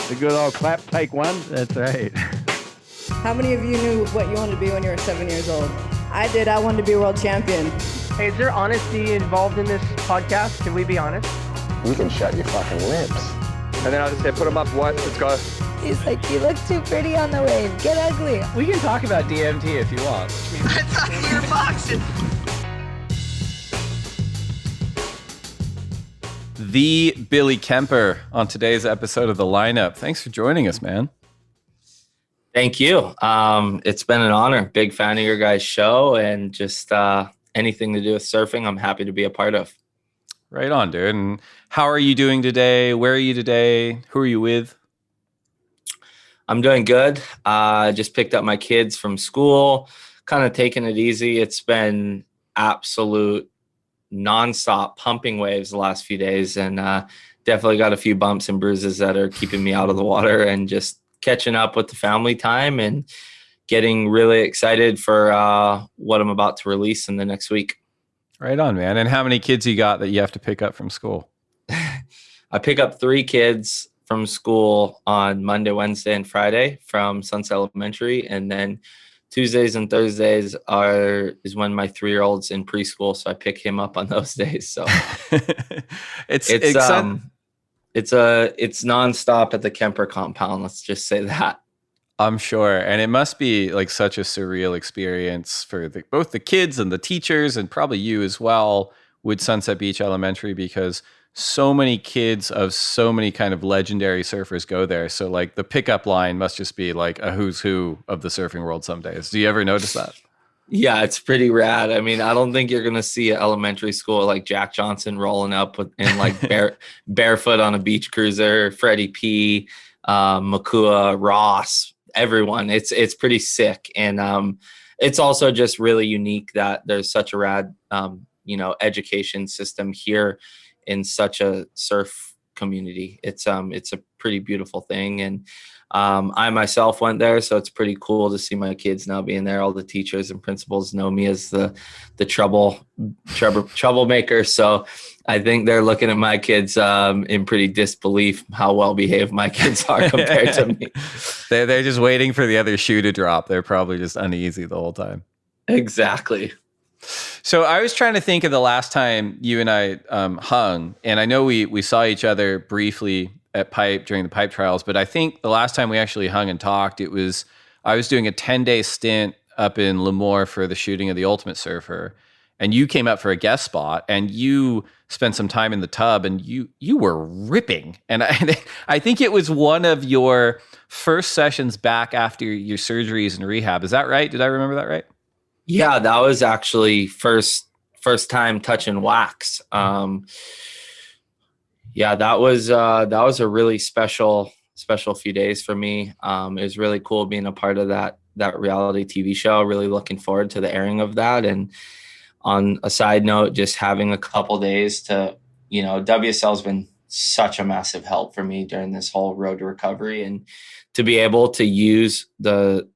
The good old clap, take one. That's right. How many of you knew what you wanted to be when you were 7 years old? I did. I wanted to be a world champion. Hey, is there honesty involved in this podcast? Can we be honest? You can shut your fucking lips. And then I'll just say, put them up, what? Let's go. He's like, you look too pretty on the wave. Get ugly. We can talk about DMT if you want. I thought you were boxing. The Billy Kemper on today's episode of The Lineup. Thanks for joining us, man. Thank you. It's been an honor. Big fan of your guys' show, and just anything to do with surfing, I'm happy to be a part of. Right on, dude. And how are you doing today? Where are you today? Who are you with? I'm doing good. Just picked up my kids from school, kind of taking it easy. It's been absolute nonstop pumping waves the last few days, and definitely got a few bumps and bruises that are keeping me out of the water, and just catching up with the family time and getting really excited for what I'm about to release in the next week. Right on, man. And how many kids you got that you have to pick up from school? I pick up 3 kids from school on Monday, Wednesday, and Friday from Sunset Elementary, and then Tuesdays and Thursdays is when my 3-year-old's in preschool, so I pick him up on those days. So it's nonstop at the Kemper compound. Let's just say that. I'm sure. And it must be like such a surreal experience for both the kids and the teachers, and probably you as well with Sunset Beach Elementary, because so many kids of so many kind of legendary surfers go there. So like the pickup line must just be like a who's who of the surfing world some days. Do you ever notice that? Yeah, it's pretty rad. I mean, I don't think you're going to see an elementary school like Jack Johnson rolling up in like barefoot on a beach cruiser, Freddie P, Makua, Ross, everyone. It's pretty sick. And it's also just really unique that there's such a rad, education system here in such a surf community. It's a pretty beautiful thing. And I myself went there, so it's pretty cool to see my kids now being there. All the teachers and principals know me as the troublemaker. So I think they're looking at my kids in pretty disbelief how well behaved my kids are compared to me. They're just waiting for the other shoe to drop. They're probably just uneasy the whole time. Exactly. So I was trying to think of the last time you and I hung, and I know we saw each other briefly at Pipe during the Pipe trials, but I think the last time we actually hung and talked, I was doing a 10-day stint up in Lemoore for the shooting of The Ultimate Surfer, and you came up for a guest spot, and you spent some time in the tub, and you were ripping. And I think it was one of your first sessions back after your surgeries and rehab. Is that right? Did I remember that right? Yeah, that was actually first time touching wax. Yeah, that was a really special few days for me. It was really cool being a part of that reality TV show. Really looking forward to the airing of that. And on a side note, just having a couple days to, WSL's been such a massive help for me during this whole road to recovery, and to be able to use the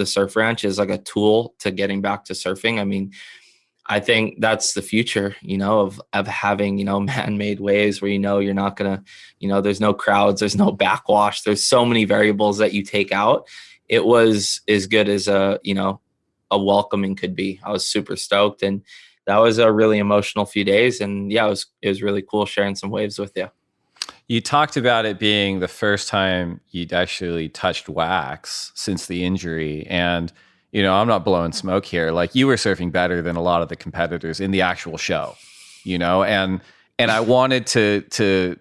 surf ranch as like a tool to getting back to surfing. I mean, I think that's the future, of having, man-made waves where, you're not going to, there's no crowds, there's no backwash. There's so many variables that you take out. It was as good as a welcoming could be. I was super stoked, and that was a really emotional few days. And yeah, it was really cool sharing some waves with you. You talked about it being the first time you'd actually touched wax since the injury. And, I'm not blowing smoke here. Like, you were surfing better than a lot of the competitors in the actual show, and I wanted to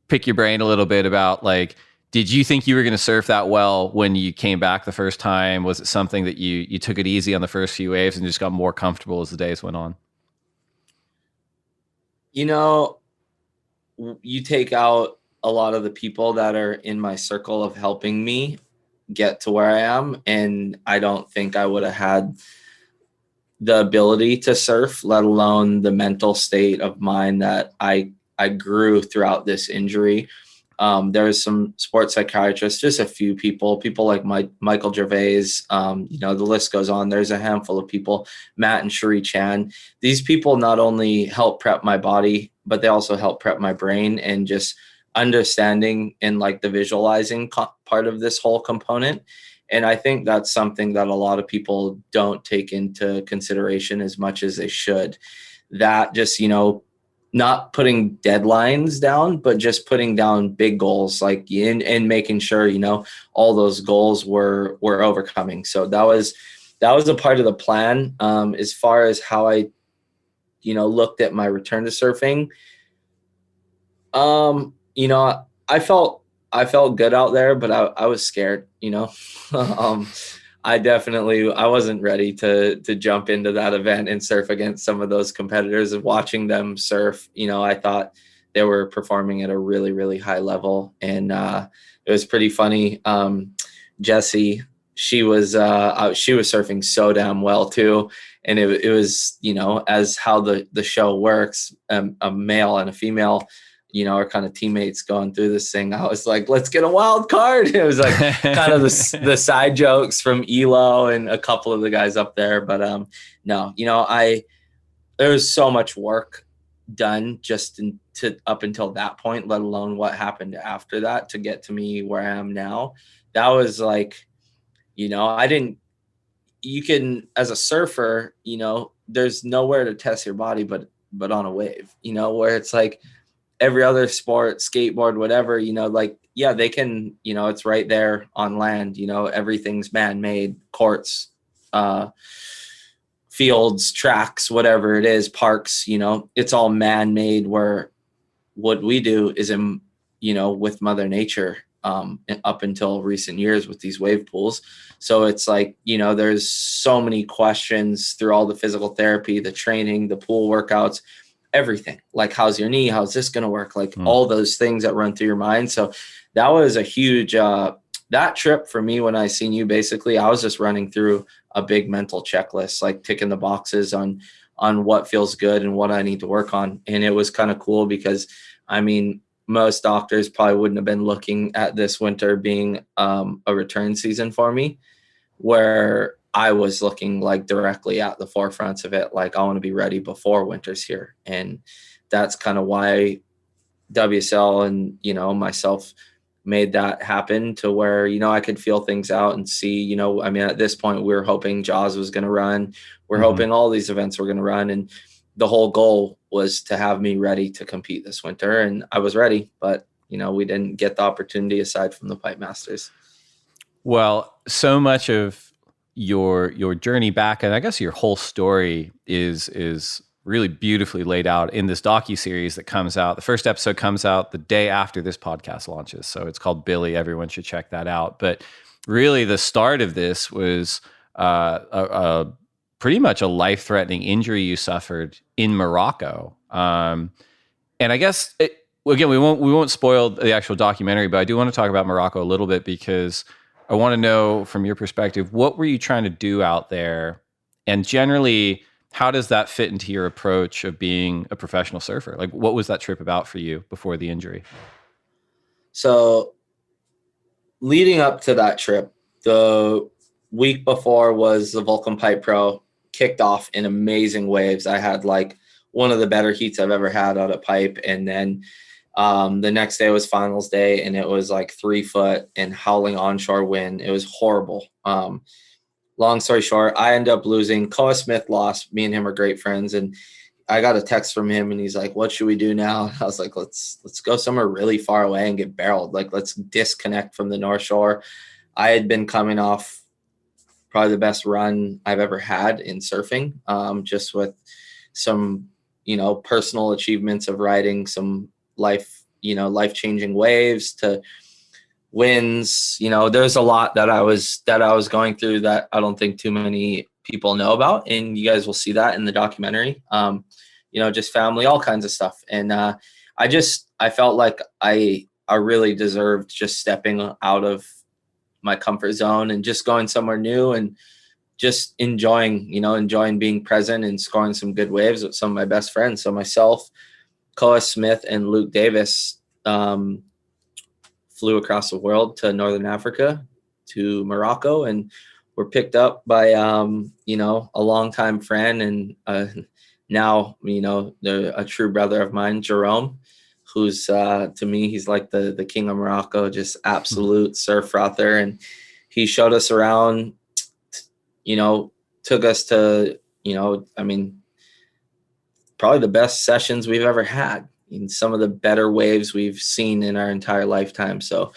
pick your brain a little bit about, like, did you think you were going to surf that well when you came back the first time? Was it something that you took it easy on the first few waves and just got more comfortable as the days went on? You take out a lot of the people that are in my circle of helping me get to where I am, and I don't think I would have had the ability to surf, let alone the mental state of mind that I grew throughout this injury. There was some sports psychiatrists, just a few people like Michael Gervais, the list goes on. There's a handful of people, Matt and Cherie Chan. These people not only help prep my body, but they also help prep my brain and just understanding and like the visualizing part of this whole component. And I think that's something that a lot of people don't take into consideration as much as they should. That just, not putting deadlines down, but just putting down big goals, like and making sure, all those goals were overcoming. So that was a part of the plan. As far as how I, looked at my return to surfing, I felt good out there, but I was scared, I wasn't ready to jump into that event and surf against some of those competitors. And watching them surf, I thought they were performing at a really, really high level. And it was pretty funny. Jessie, she was surfing so damn well too. And it was, as how the show works, a male and a female, are kind of teammates going through this thing. I was like, let's get a wild card. It was like kind of the side jokes from Elo and a couple of the guys up there. But no, there was so much work done just up until that point, let alone what happened after that to get to me where I am now. That was like, you can, as a surfer, there's nowhere to test your body, but on a wave, where it's like, every other sport, skateboard, whatever, they can, it's right there on land, everything's man-made, courts, fields, tracks, whatever it is, parks, it's all man-made, where what we do is with Mother Nature, up until recent years with these wave pools. So it's like, there's so many questions through all the physical therapy, the training, the pool workouts, everything, like how's your knee, how's this going to work, like all those things that run through your mind. So that was a huge that trip for me. When I seen you, basically I was just running through a big mental checklist, like ticking the boxes on what feels good and what I need to work on. And it was kind of cool because most doctors probably wouldn't have been looking at this winter being a return season for me, where I was looking like directly at the forefronts of it. Like, I want to be ready before winter's here. And that's kind of why WSL and, myself made that happen, to where, I could feel things out and see, at this point we were hoping Jaws was going to run. We're hoping all these events were going to run. And the whole goal was to have me ready to compete this winter. And I was ready, but, we didn't get the opportunity aside from the Pipe Masters. Well, so much of your journey back, and I guess your whole story is really beautifully laid out in this docuseries that comes out. The first episode comes out the day after this podcast launches. So it's called Billy. Everyone should check that out. But really the start of this was a pretty much a life-threatening injury you suffered in Morocco. And I guess, again, we won't spoil the actual documentary, but I do want to talk about Morocco a little bit, because I want to know from your perspective, what were you trying to do out there? And generally, how does that fit into your approach of being a professional surfer? Like, what was that trip about for you before the injury? So leading up to that trip, the week before was the Vulcan Pipe Pro, kicked off in amazing waves. I had like one of the better heats I've ever had out at Pipe. And then the next day was finals day, and it was like 3 foot and howling onshore wind. It was horrible. Long story short, I ended up losing. Koa Smith lost. Me and him are great friends. And I got a text from him, and he's like, what should we do now? I was like, let's go somewhere really far away and get barreled. Like, let's disconnect from the North Shore. I had been coming off probably the best run I've ever had in surfing, just with some, personal achievements of riding some life-changing waves to wins. There's a lot that I was going through that I don't think too many people know about, and you guys will see that in the documentary. Just family, all kinds of stuff. And I felt like I really deserved just stepping out of my comfort zone and just going somewhere new and just enjoying being present and scoring some good waves with some of my best friends. So myself, Koa Smith, and Luke Davis flew across the world to Northern Africa, to Morocco, and were picked up by a longtime friend and now a true brother of mine, Jerome, who's to me, he's like the king of Morocco, just absolute surf frother. And he showed us around, took us to, probably the best sessions we've ever had, and some of the better waves we've seen in our entire lifetime. So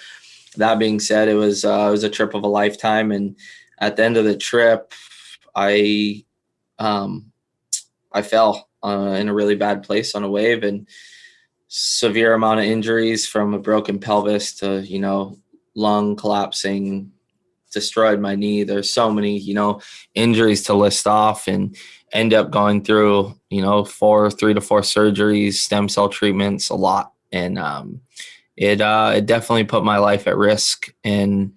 that being said, it was a trip of a lifetime. And at the end of the trip, I fell in a really bad place on a wave, and severe amount of injuries, from a broken pelvis to, lung collapsing, destroyed my knee. There's so many, injuries to list off, and end up going through, 3 to 4 surgeries, stem cell treatments, a lot. And it definitely put my life at risk. And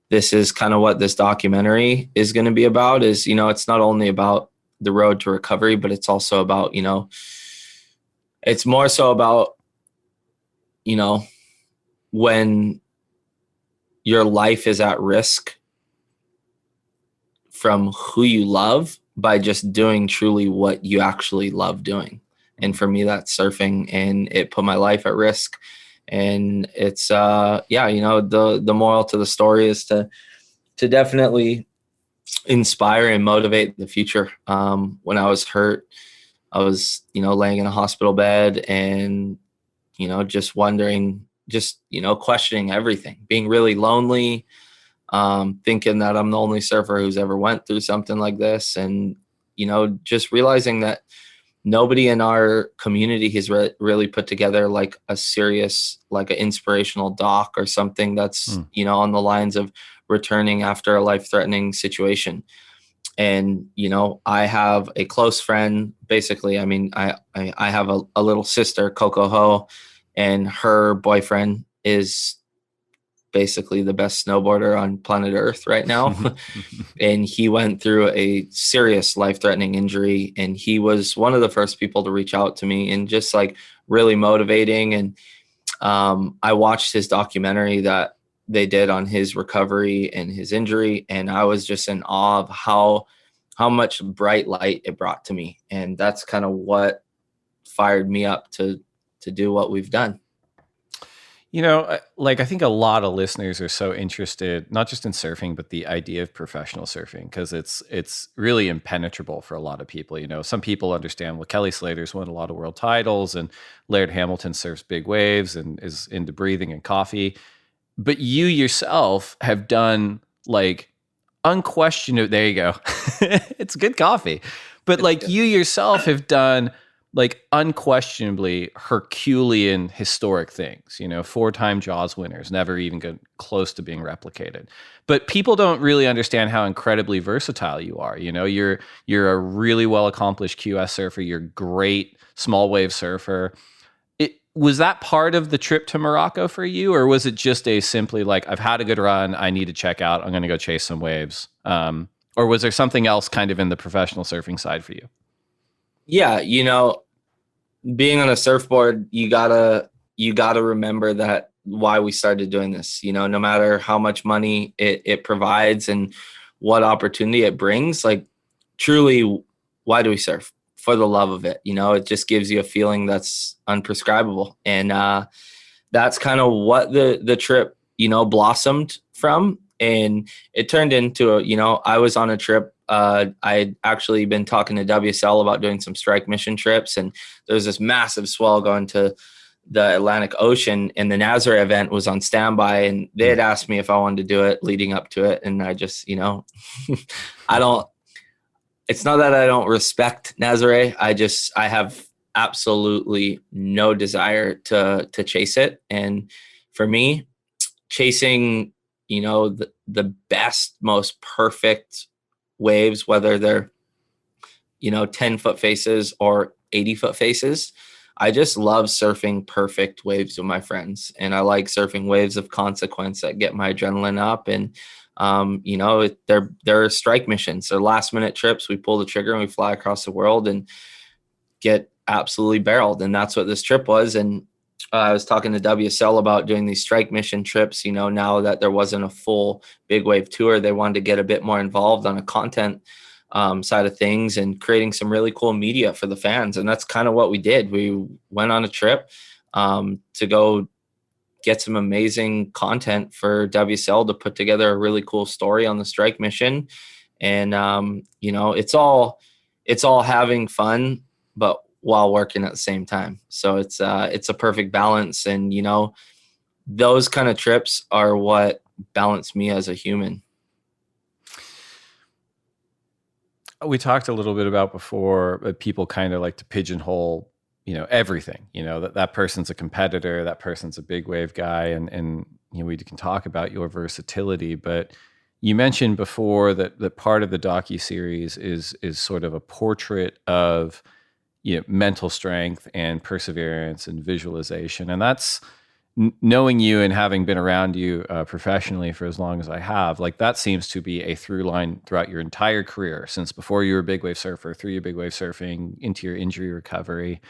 this is kind of what this documentary is going to be about, is, it's not only about the road to recovery, but it's also about, it's more so about, when your life is at risk from who you love, by just doing truly what you actually love doing. And for me, that's surfing, and it put my life at risk. And it's, the moral to the story is to definitely inspire and motivate the future. When I was hurt, I was, laying in a hospital bed, and, just wondering, questioning everything, being really lonely, thinking that I'm the only surfer who's ever went through something like this. And, just realizing that nobody in our community has really put together like a serious, like an inspirational doc or something that's, on the lines of returning after a life-threatening situation. And, I have a close friend, basically. I mean, I have a little sister, Coco Ho, and her boyfriend is basically the best snowboarder on planet Earth right now. And he went through a serious life-threatening injury, and he was one of the first people to reach out to me, and just like really motivating. And I watched his documentary that they did on his recovery and his injury, and I was just in awe of how much bright light it brought to me. And that's kind of what fired me up to do what we've done. I think a lot of listeners are so interested, not just in surfing, but the idea of professional surfing, because it's really impenetrable for a lot of people. Some people understand, well, Kelly Slater's won a lot of world titles, and Laird Hamilton surfs big waves and is into breathing and coffee. But you yourself have done unquestionable, there you go. It's good coffee. But you yourself have done unquestionably Herculean historic things, 4-time Jaws winners, never even got close to being replicated. But people don't really understand how incredibly versatile you are. You're a really well accomplished QS surfer. You're a great small wave surfer. Was that part of the trip to Morocco for you, or was it just simply I've had a good run, I need to check out, I'm going to go chase some waves? Or was there something else kind of in the professional surfing side for you? Yeah, being on a surfboard, you gotta remember that why we started doing this. No matter how much money it provides and what opportunity it brings, truly, why do we surf? For the love of it. It just gives you a feeling that's unprescribable. And that's kind of what the trip, blossomed from. And it turned into I was on a trip. I'd actually been talking to WSL about doing some strike mission trips, and there's this massive swell going to the Atlantic Ocean, and the Nazare event was on standby, and they had asked me if I wanted to do it leading up to it. And I just, it's not that I don't respect Nazare. I have absolutely no desire to chase it. And for me, chasing, the best, most perfect waves, whether they're 10-foot faces or 80-foot faces, I just love surfing perfect waves with my friends. And I like surfing waves of consequence that get my adrenaline up. And they're strike missions, they're last minute trips. We pull the trigger and we fly across the world and get absolutely barreled. And that's what this trip was. And I was talking to WSL about doing these strike mission trips. Now that there wasn't a full big wave tour, they wanted to get a bit more involved on a content side of things and creating some really cool media for the fans. And that's kind of what we did. We went on a trip. to go get some amazing content for WSL to put together a really cool story on the strike mission. And, it's all having fun, but while working at the same time. So it's a perfect balance. And, those kind of trips are what balance me as a human. We talked a little bit about before, people kind of like to pigeonhole, everything, that person's a competitor, that person's a big wave guy. And we can talk about your versatility, but you mentioned before that part of the docuseries is sort of a portrait of, mental strength and perseverance and visualization. And that's knowing you and having been around you professionally for as long as I have, like that seems to be a through line throughout your entire career, since before you were a big wave surfer, through your big wave surfing, into your injury recovery.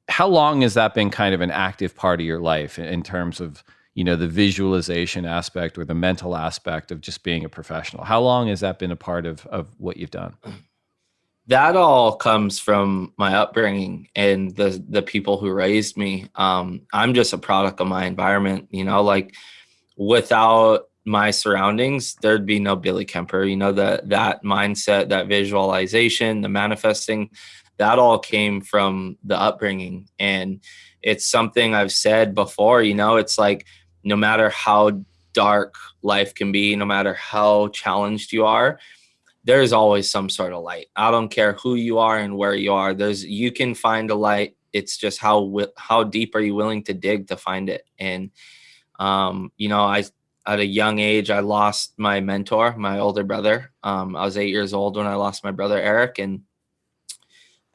How long has that been kind of an active part of your life in terms of, the visualization aspect or the mental aspect of just being a professional? How long has that been a part of what you've done? That all comes from my upbringing and the people who raised me. I'm just a product of my environment, like without my surroundings, there'd be no Billy Kemper, that mindset, that visualization, the manifesting, that all came from the upbringing. And it's something I've said before, it's like, no matter how dark life can be, no matter how challenged you are, there's always some sort of light. I don't care who you are and where you are. You can find a light. It's just how deep are you willing to dig to find it? And, at a young age, I lost my mentor, my older brother. I was 8 years old when I lost my brother, Eric. And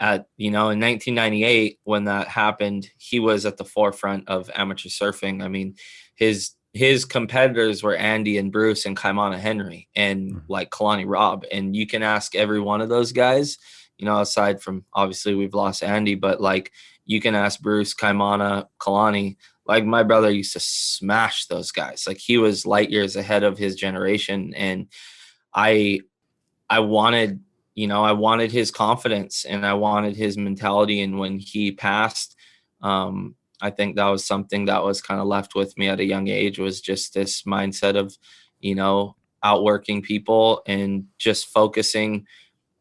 in 1998, when that happened, he was at the forefront of amateur surfing. I mean, his competitors were Andy and Bruce and Kaimana Henry and like Kalani Robb. And you can ask every one of those guys, aside from obviously we've lost Andy, but like you can ask Bruce, Kaimana, Kalani. Like my brother used to smash those guys. Like he was light years ahead of his generation. And I wanted his confidence and I wanted his mentality. And when he passed, I think that was something that was kind of left with me at a young age, was just this mindset of, outworking people and just focusing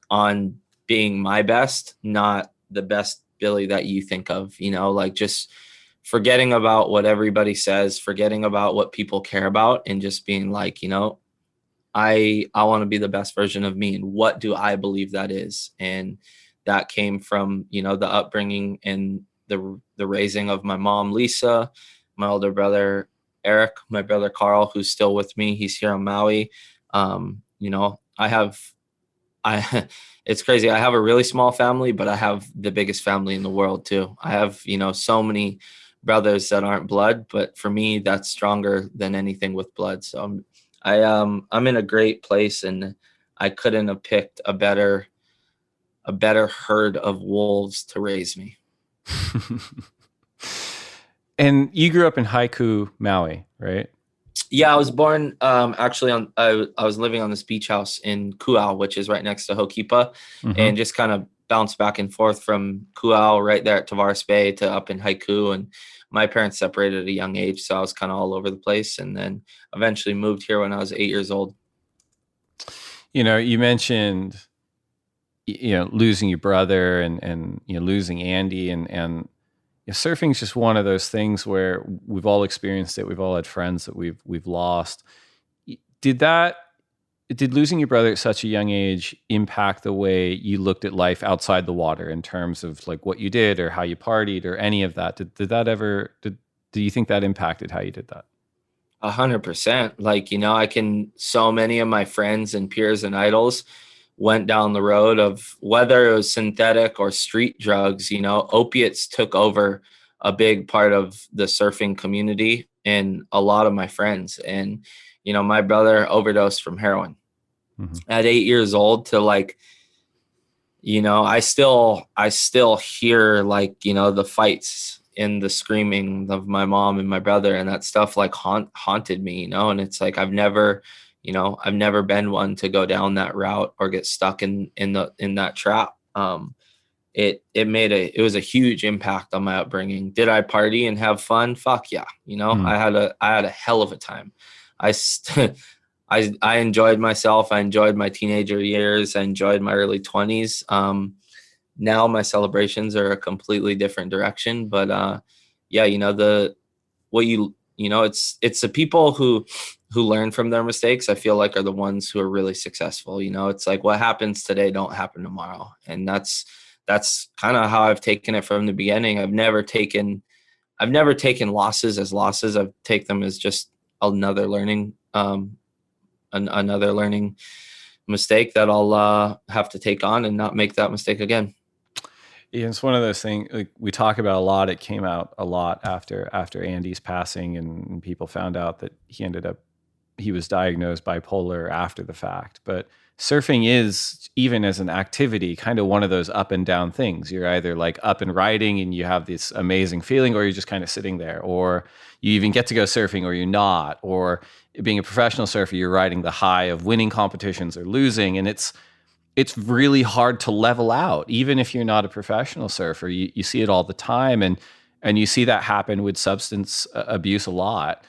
on being my best, not the best Billy that you think of, like just forgetting about what everybody says, forgetting about what people care about, and just being like, I want to be the best version of me. And what do I believe that is? And that came from, the upbringing and the raising of my mom, Lisa, my older brother, Eric, my brother, Carl, who's still with me. He's here on Maui. It's crazy. I have a really small family, but I have the biggest family in the world too. I have, so many brothers that aren't blood, but for me, that's stronger than anything with blood. So I'm in a great place, and I couldn't have picked a better herd of wolves to raise me. And you grew up in Haiku, Maui, right? Yeah, I was born actually I was living on this beach house in Kuau, which is right next to Hokipa, and just kind of bounced back and forth from Kuau right there at Tavares Bay to up in Haiku. And my parents separated at a young age, so I was kind of all over the place, and then eventually moved here when I was 8 years old. You mentioned, losing your brother and losing Andy, and surfing is just one of those things where we've all experienced it. We've all had friends that we've lost. Did losing your brother at such a young age impact the way you looked at life outside the water in terms of like what you did or how you partied or any of that? Do you think that impacted how you did that? 100%. Like, so many of my friends and peers and idols went down the road of whether it was synthetic or street drugs, opiates took over a big part of the surfing community and a lot of my friends. And, my brother overdosed from heroin at 8 years old to like, I still hear like, the fights and the screaming of my mom and my brother, and that stuff like haunted me, and it's like, I've never been one to go down that route or get stuck in that trap. it was a huge impact on my upbringing. Did I party and have fun? Fuck yeah. You know, I had a hell of a time. I enjoyed myself. I enjoyed my teenager years. I enjoyed my early 20s. Now my celebrations are a completely different direction, but yeah, you know, it's the people who learn from their mistakes, I feel like, are the ones who are really successful. You know, it's like what happens today don't happen tomorrow. And that's kind of how I've taken it from the beginning. I've never taken losses as losses. I've taken them as just another learning mistake that I'll have to take on and not make that mistake again. Yeah, it's one of those things, like, we talk about a lot. It came out a lot after Andy's passing, and people found out that he was diagnosed bipolar after the fact. But surfing is, even as an activity, kind of one of those up and down things. You're either like up and riding and you have this amazing feeling, or you're just kind of sitting there, or you even get to go surfing or you're not, or being a professional surfer, you're riding the high of winning competitions or losing. And it's really hard to level out, even if you're not a professional surfer. You see it all the time, and you see that happen with substance abuse a lot.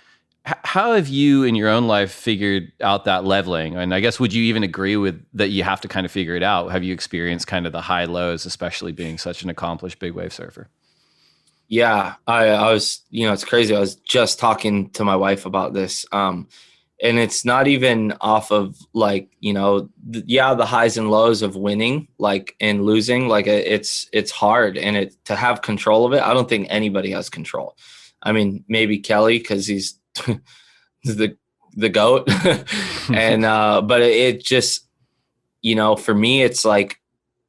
How have you in your own life figured out that leveling? And I guess, would you even agree with that you have to kind of figure it out? Have you experienced kind of the high lows, especially being such an accomplished big wave surfer? Yeah, I was, you know, it's crazy. I was just talking to my wife about this. And it's not even off of like, you know, the highs and lows of winning, like, and losing, like it's hard. And to have control of it, I don't think anybody has control. I mean, maybe Kelly, cause he's the GOAT. And, but it just, you know, for me, it's like,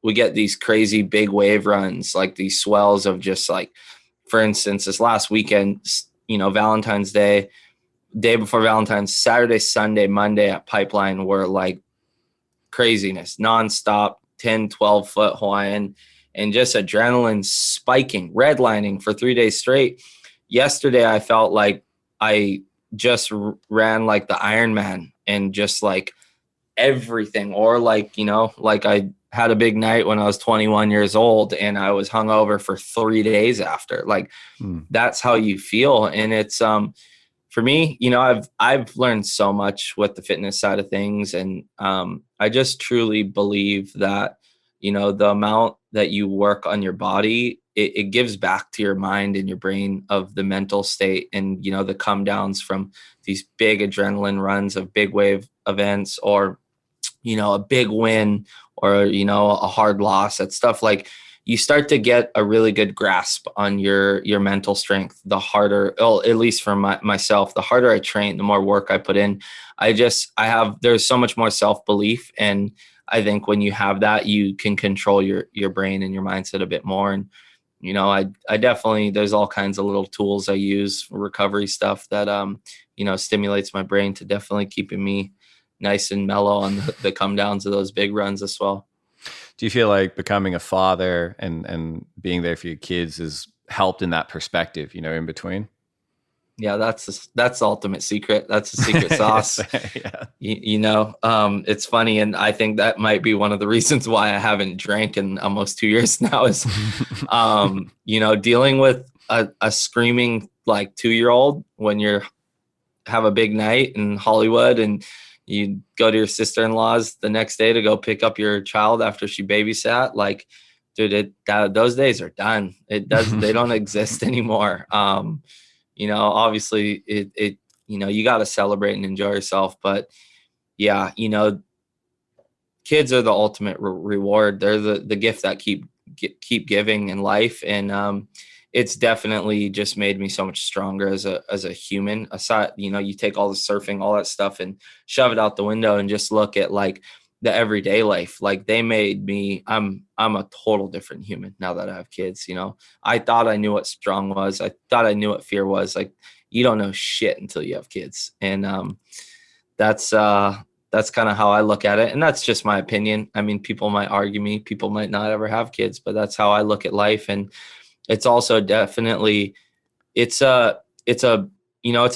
we get these crazy big wave runs, like these swells of just like, for instance, this last weekend, you know, Valentine's Day before Valentine's, Saturday, Sunday, Monday at Pipeline were like craziness, nonstop, 10, 12 foot Hawaiian, and just adrenaline spiking, redlining for 3 days straight. Yesterday, I felt like I just ran like the Ironman and just like everything, or like, you know, like I had a big night when I was 21 years old and I was hungover for 3 days after. Like that's how you feel. And it's, for me, you know, I've learned so much with the fitness side of things. And I just truly believe that, you know, the amount that you work on your body, it gives back to your mind and your brain of the mental state, and, you know, the come downs from these big adrenaline runs of big wave events, or, you know, a big win, or, you know, a hard loss. That stuff, like, you start to get a really good grasp on your mental strength. The harder, at least for myself, the harder I train, the more work I put in, there's so much more self-belief. And I think when you have that, you can control your brain and your mindset a bit more. And, you know, I definitely, there's all kinds of little tools I use for recovery stuff that, you know, stimulates my brain to definitely keeping me nice and mellow on the come downs of those big runs as well. Do you feel like becoming a father and being there for your kids has helped in that perspective, you know, in between? Yeah, that's the ultimate secret. That's the secret sauce. Yeah. You know, it's funny. And I think that might be one of the reasons why I haven't drank in almost 2 years now is, you know, dealing with a screaming like 2-year-old when have a big night in Hollywood and you go to your sister-in-law's the next day to go pick up your child after she babysat. Like, dude, those days are done. They don't exist anymore. You know, obviously it, you know, you got to celebrate and enjoy yourself, but yeah, you know, kids are the ultimate reward. They're the gift that keep giving in life. And, it's definitely just made me so much stronger as a human. Aside, you know, you take all the surfing, all that stuff and shove it out the window and just look at like the everyday life. Like they made me, I'm a total different human now that I have kids. You know, I thought I knew what strong was. I thought I knew what fear was. Like, you don't know shit until you have kids. And, that's kind of how I look at it. And that's just my opinion. I mean, people might argue me, people might not ever have kids, but that's how I look at life. And it's also definitely, it's a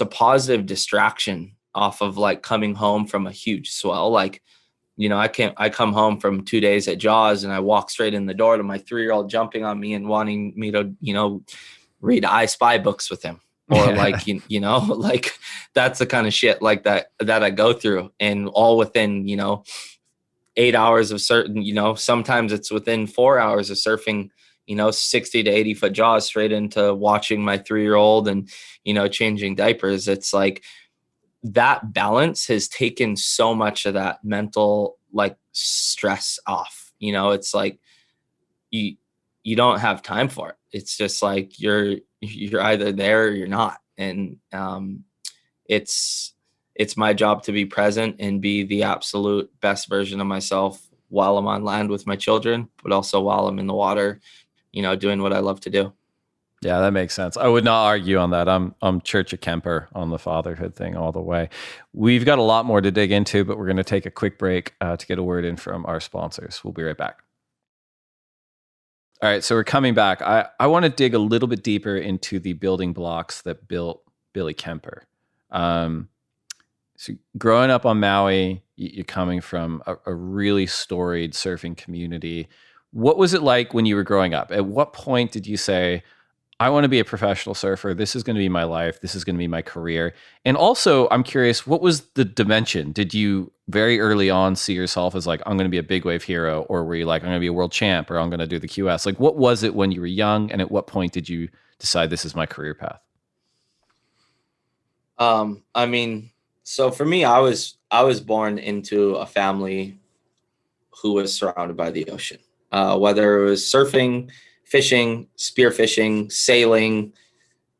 positive distraction off of like coming home from a huge swell. Like, I come home from 2 days at Jaws and I walk straight in the door to my 3-year-old jumping on me and wanting me to, read I Spy books with him, or like, like that's the kind of shit like that I go through, and all within, 8 hours of certain, sometimes it's within 4 hours of surfing, 60 to 80 foot Jaws straight into watching my 3-year-old and, changing diapers. It's like that balance has taken so much of that mental like stress off. It's like you don't have time for it. It's just like you're either there or you're not. And it's my job to be present and be the absolute best version of myself while I'm on land with my children, but also while I'm in the water, doing what I love to do. Yeah, that makes sense. I would not argue on that. I'm Church of Kemper on the fatherhood thing all the way. We've got a lot more to dig into, but we're going to take a quick break to get a word in from our sponsors. We'll be right back. All right, so we're coming back. I want to dig a little bit deeper into the building blocks that built Billy Kemper. So growing up on Maui, you're coming from a really storied surfing community. What was it like when you were growing up? At what point did you say, I want to be a professional surfer. This is going to be my life. This is going to be my career. And also, I'm curious, what was the dimension? Did you very early on see yourself as like, I'm going to be a big wave hero? Or were you like, I'm going to be a world champ, or I'm going to do the QS? Like, what was it when you were young? And at what point did you decide this is my career path? So for me, I was born into a family who was surrounded by the ocean, whether it was surfing, fishing, spearfishing, sailing,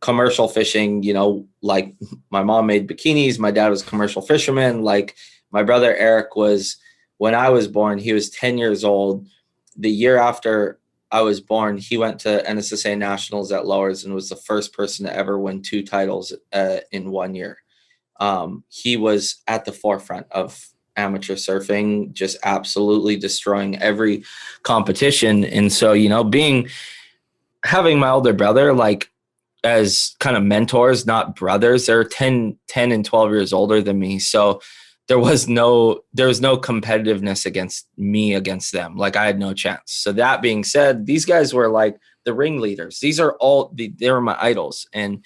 commercial fishing, like my mom made bikinis. My dad was a commercial fisherman. Like my brother Eric was, when I was born, he was 10 years old. The year after I was born, he went to NSSA Nationals at Lowers and was the first person to ever win 2 titles in 1 year. He was at the forefront of amateur surfing, just absolutely destroying every competition. And so, having my older brother, like as kind of mentors, not brothers, they're 10 and 12 years older than me. So there was no competitiveness against them. Like I had no chance. So that being said, these guys were like the ringleaders. They were my idols. And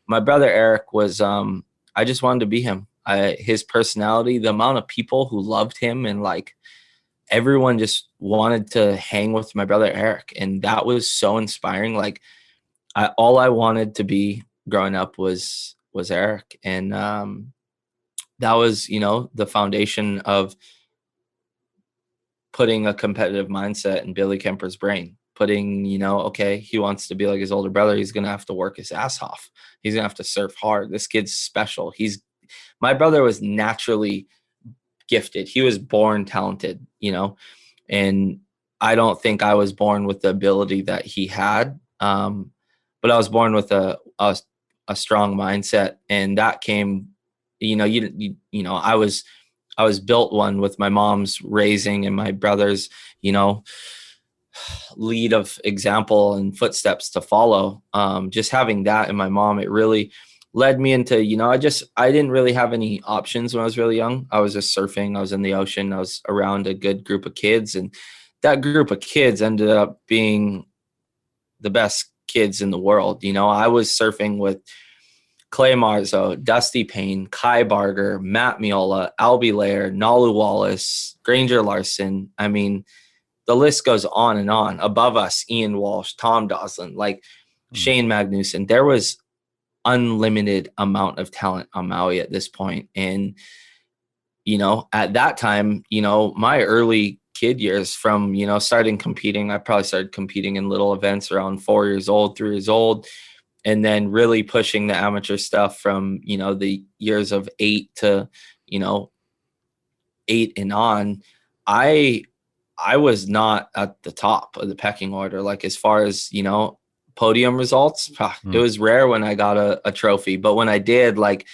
my brother Eric was, I just wanted to be him. His personality, the amount of people who loved him, and like everyone just wanted to hang with my brother Eric. And that was so inspiring. Like all I wanted to be growing up was Eric. And that was, the foundation of putting a competitive mindset in Billy Kemper's brain. Putting, okay, he wants to be like his older brother. He's going to have to work his ass off. He's going to have to surf hard. This kid's special. My brother was naturally gifted. He was born talented, and I don't think I was born with the ability that he had. But I was born with a strong mindset, and that came, I was built one with my mom's raising and my brother's, lead of example and footsteps to follow. Just having that in my mom, it really led me into, I didn't really have any options when I was really young. I was just surfing. I was in the ocean. I was around a good group of kids, and that group of kids ended up being the best kids in the world. I was surfing with Clay Marzo, Dusty Payne, Kai Barger, Matt Miola, Albie Lair, Nalu Wallace, Granger Larson. I mean, the list goes on and on. Above us, Ian Walsh, Tom Doslin, like Shane Magnuson. There was unlimited amount of talent on Maui at this point. And, at that time, my early kid years from, starting competing, I probably started competing in little events around 4 years old, 3 years old, and then really pushing the amateur stuff from, the years of 8 to, 8 and on. I was not at the top of the pecking order. Like as far as, podium results, it was rare when I got a trophy, but when I did, like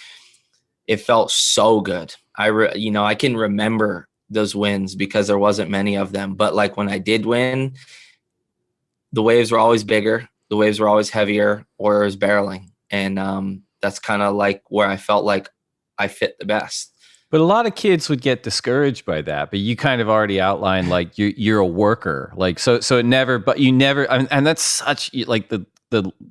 it felt so good. I can remember those wins because there wasn't many of them, but like when I did win, the waves were always bigger. The waves were always heavier, or it was barreling. And that's kind of like where I felt like I fit the best. But a lot of kids would get discouraged by that. But you kind of already outlined like you're a worker, like so it never. But you never, and that's such like the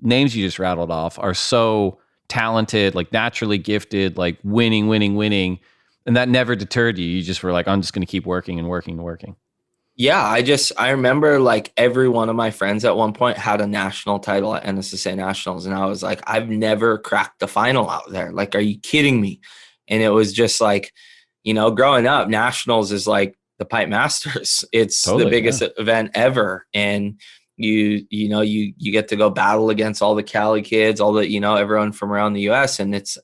names you just rattled off are so talented, like naturally gifted, like winning, and that never deterred you. You just were like, I'm just going to keep working and working and working. Yeah, I remember like every one of my friends at one point had a national title at NSSA Nationals. And I was like, I've never cracked the final out there. Like, are you kidding me? And it was just like, growing up, Nationals is like the Pipe Masters. It's totally, the biggest event ever. And you get to go battle against all the Cali kids, all the, everyone from around the US. And it's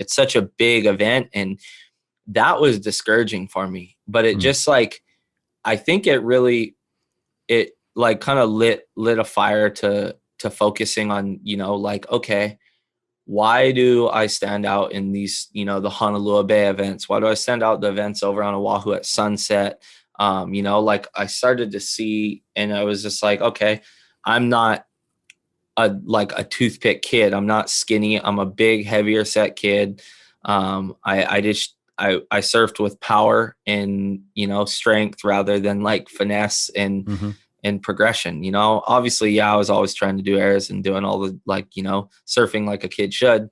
such a big event. And that was discouraging for me, but it just like, I think it like kind of lit a fire to focusing on, like, okay, why do I stand out in these, the Honolulu Bay events? Why do I stand out the events over on Oahu at sunset? Like I started to see, and I was just like, okay, I'm not a toothpick kid. I'm not skinny. I'm a big, heavier set kid. I surfed with power and, strength rather than like finesse and progression, obviously, I was always trying to do airs and doing all the surfing like a kid should,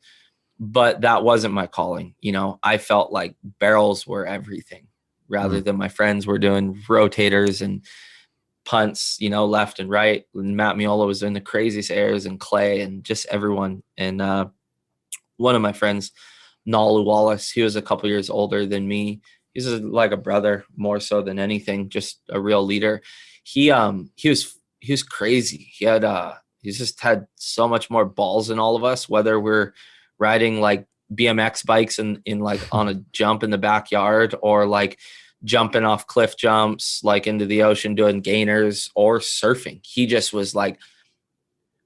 but that wasn't my calling. I felt like barrels were everything rather than my friends were doing rotators and punts, left and right. And Matt Miola was doing the craziest airs and Clay and just everyone. And one of my friends, Nalu Wallace, he was a couple years older than me. He's like a brother more so than anything, just a real leader. He was crazy. He's just had so much more balls than all of us, whether we're riding like BMX bikes in like on a jump in the backyard or like jumping off cliff jumps, like into the ocean, doing gainers or surfing. He just was like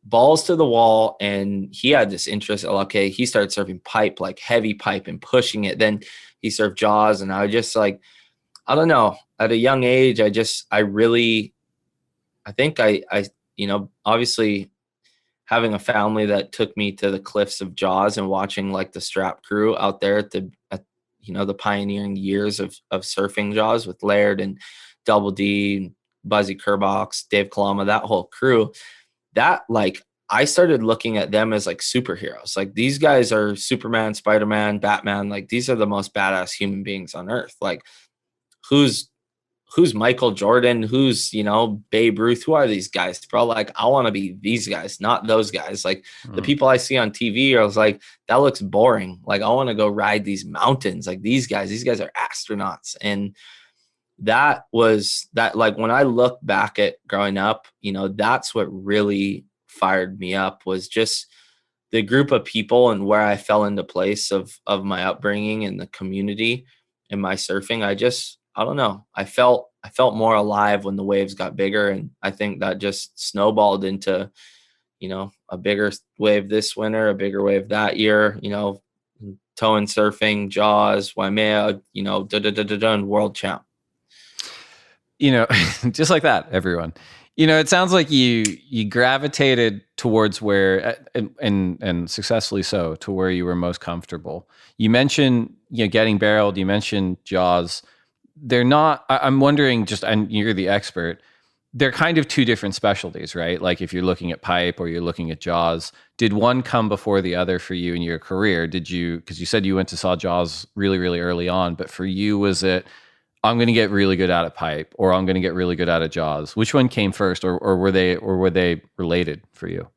balls to the wall, and he had this interest. Okay, he started surfing pipe, like heavy pipe, and pushing it. Then he surfed Jaws, and I just like, I don't know. At a young age, I think obviously having a family that took me to the cliffs of Jaws and watching like the strap crew out there at the pioneering years of surfing Jaws with Laird and Double D, Buzzy Kerbox, Dave Kalama, that whole crew. That like I started looking at them as like superheroes. Like these guys are Superman, Spider-Man, Batman. Like these are the most badass human beings on earth. Like who's Michael Jordan? Who's, Babe Ruth? Who are these guys, bro? Like I want to be these guys, not those guys. Like the people I see on TV, I was like, that looks boring. Like I want to go ride these mountains. Like these guys are astronauts. And that was that, like when I look back at growing up, that's what really fired me up, was just the group of people and where I fell into place of my upbringing and the community and my surfing. I don't know. I felt more alive when the waves got bigger. And I think that just snowballed into, a bigger wave this winter, a bigger wave that year, towing surfing, Jaws, Waimea, and world champ. Just like that, everyone. It sounds like you gravitated towards where, and successfully so, to where you were most comfortable. You mentioned, getting barreled. You mentioned Jaws. They're not, I'm wondering, and you're the expert, they're kind of two different specialties, right? Like if you're looking at pipe or you're looking at Jaws, did one come before the other for you in your career? Because you said you went to saw Jaws really, really early on, but for you, was it, I'm going to get really good out of pipe, or I'm going to get really good out of Jaws? Which one came first, or were they related for you?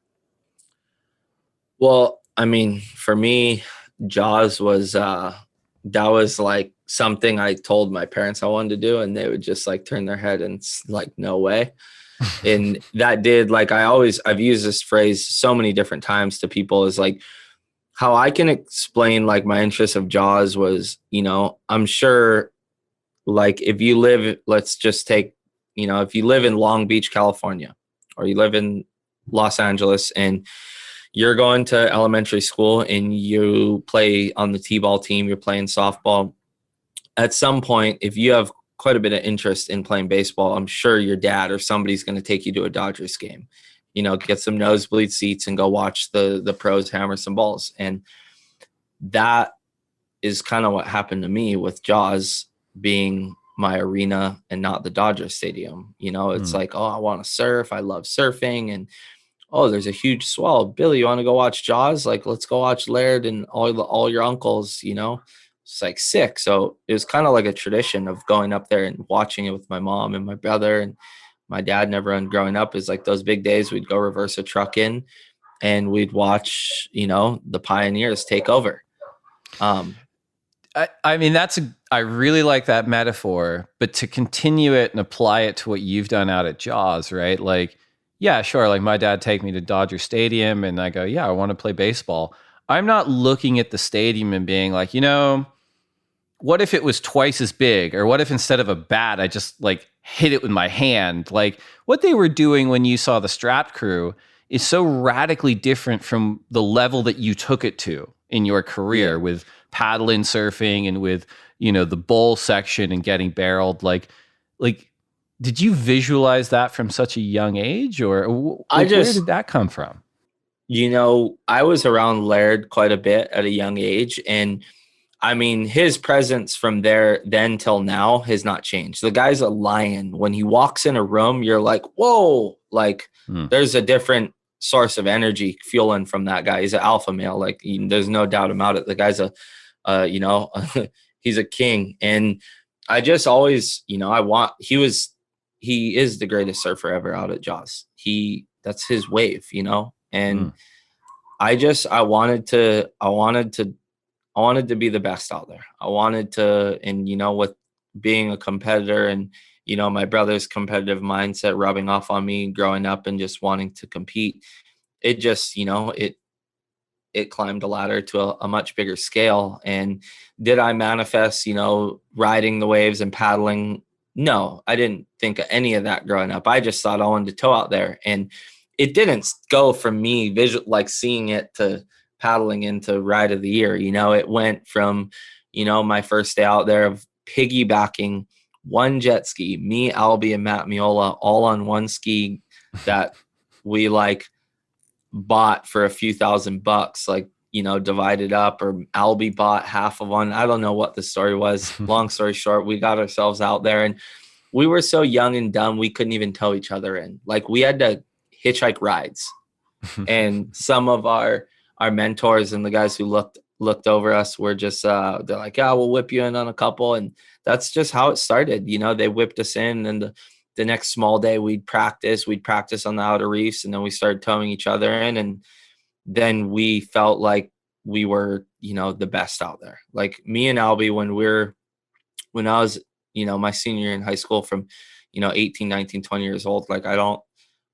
Well, I mean, for me, Jaws was that was like something I told my parents I wanted to do, and they would just like turn their head and like, no way. And that did, like, I've used this phrase so many different times to people, is like how I can explain like my interest of Jaws was, I'm sure, like if you live, let's just take, if you live in Long Beach, California, or you live in Los Angeles and you're going to elementary school and you play on the t-ball team, you're playing softball. At some point, if you have quite a bit of interest in playing baseball, I'm sure your dad or somebody's going to take you to a Dodgers game, get some nosebleed seats and go watch the pros hammer some balls. And that is kind of what happened to me with Jaws being my arena and not the Dodger Stadium. You know, it's like, oh, I want to surf. I love surfing. And oh, there's a huge swell. Billy, you want to go watch Jaws? Like, let's go watch Laird and all your uncles, you know? It's like sick. So it was kind of like a tradition of going up there and watching it with my mom and my brother and my dad and everyone growing up. Is like those big days we'd go reverse a truck in and we'd watch, you know, the Pioneers take over. I mean, I really like that metaphor, but to continue it and apply it to what you've done out at Jaws, right? Like, yeah, sure. Like my dad take me to Dodger Stadium and I go, yeah, I want to play baseball. I'm not looking at the stadium and being like, you know, what if it was twice as big? Or what if instead of a bat, I just like hit it with my hand? Like what they were doing when you saw the Strap Crew is so radically different from the level that you took it to in your career with paddling, surfing, and with, you know, the bowl section and getting barreled. Like, did you visualize that from such a young age, or where did that come from? You know, I was around Laird quite a bit at a young age, and I mean, his presence from there then till now has not changed. The guy's a lion. When he walks in a room, you're like, whoa, like there's a different source of energy fueling from that guy. He's an alpha male. Like there's no doubt about it. The guy's you know, he's a king. And I just always, you know, he is the greatest surfer ever out at Jaws. That's his wave, you know? And I wanted to be the best out there. I wanted to, and you know, with being a competitor and, you know, my brother's competitive mindset rubbing off on me growing up and just wanting to compete, it just, you know, it climbed a ladder to a much bigger scale. And did I manifest, you know, riding the waves and paddling? No, I didn't think of any of that growing up. I just thought I wanted to tow out there. And it didn't go from me like seeing it to paddling into ride of the year. You know, it went from, you know, my first day out there of piggybacking one jet ski, me, Albie, and Matt Miola all on one ski that we like bought for a few $1,000, like, you know, divided up, or Albie bought half of one. I don't know what the story was. Long story short, we got ourselves out there and we were so young and dumb, we couldn't even tow each other in. Like we had to hitchhike rides. And some of our mentors and the guys who looked over us were just, they're like, yeah, we'll whip you in on a couple. And that's just how it started. You know, they whipped us in, and the next small day we'd practice on the outer reefs, and then we started towing each other in. And then we felt like we were, you know, the best out there. Like me and Albie, when I was, you know, my senior year in high school, from, you know, 18, 19, 20 years old, like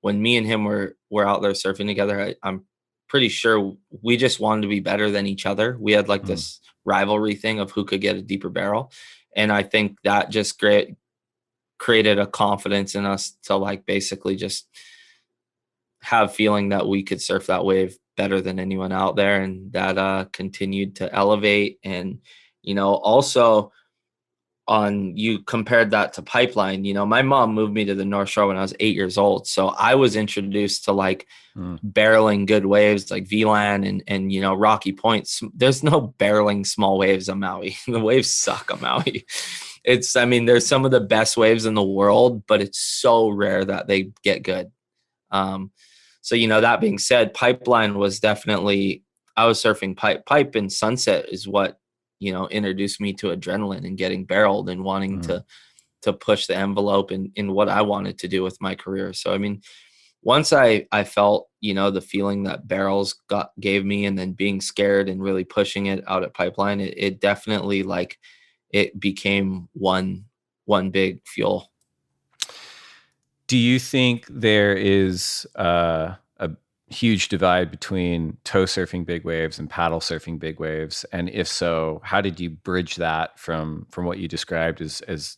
when me and him were out there surfing together, I'm pretty sure we just wanted to be better than each other. We had like this rivalry thing of who could get a deeper barrel. And I think that just created a confidence in us to like basically just have feeling that we could surf that wave better than anyone out there. And that continued to elevate. And, you know, also you compared that to Pipeline, you know, my mom moved me to the North Shore when I was 8 years old. So I was introduced to like barreling good waves like VLAN and, you know, Rocky Point. There's no barreling small waves on Maui. The waves suck on Maui. There's some of the best waves in the world, but it's so rare that they get good. So, you know, that being said, Pipeline was definitely, I was surfing pipe and Sunset is what, you know, introduced me to adrenaline and getting barreled and wanting to push the envelope in what I wanted to do with my career. So, I mean, once I felt, you know, the feeling that barrels gave me, and then being scared and really pushing it out at Pipeline, it definitely like it became one big fuel. Do you think there is a huge divide between tow surfing big waves and paddle surfing big waves? And if so, how did you bridge that from what you described as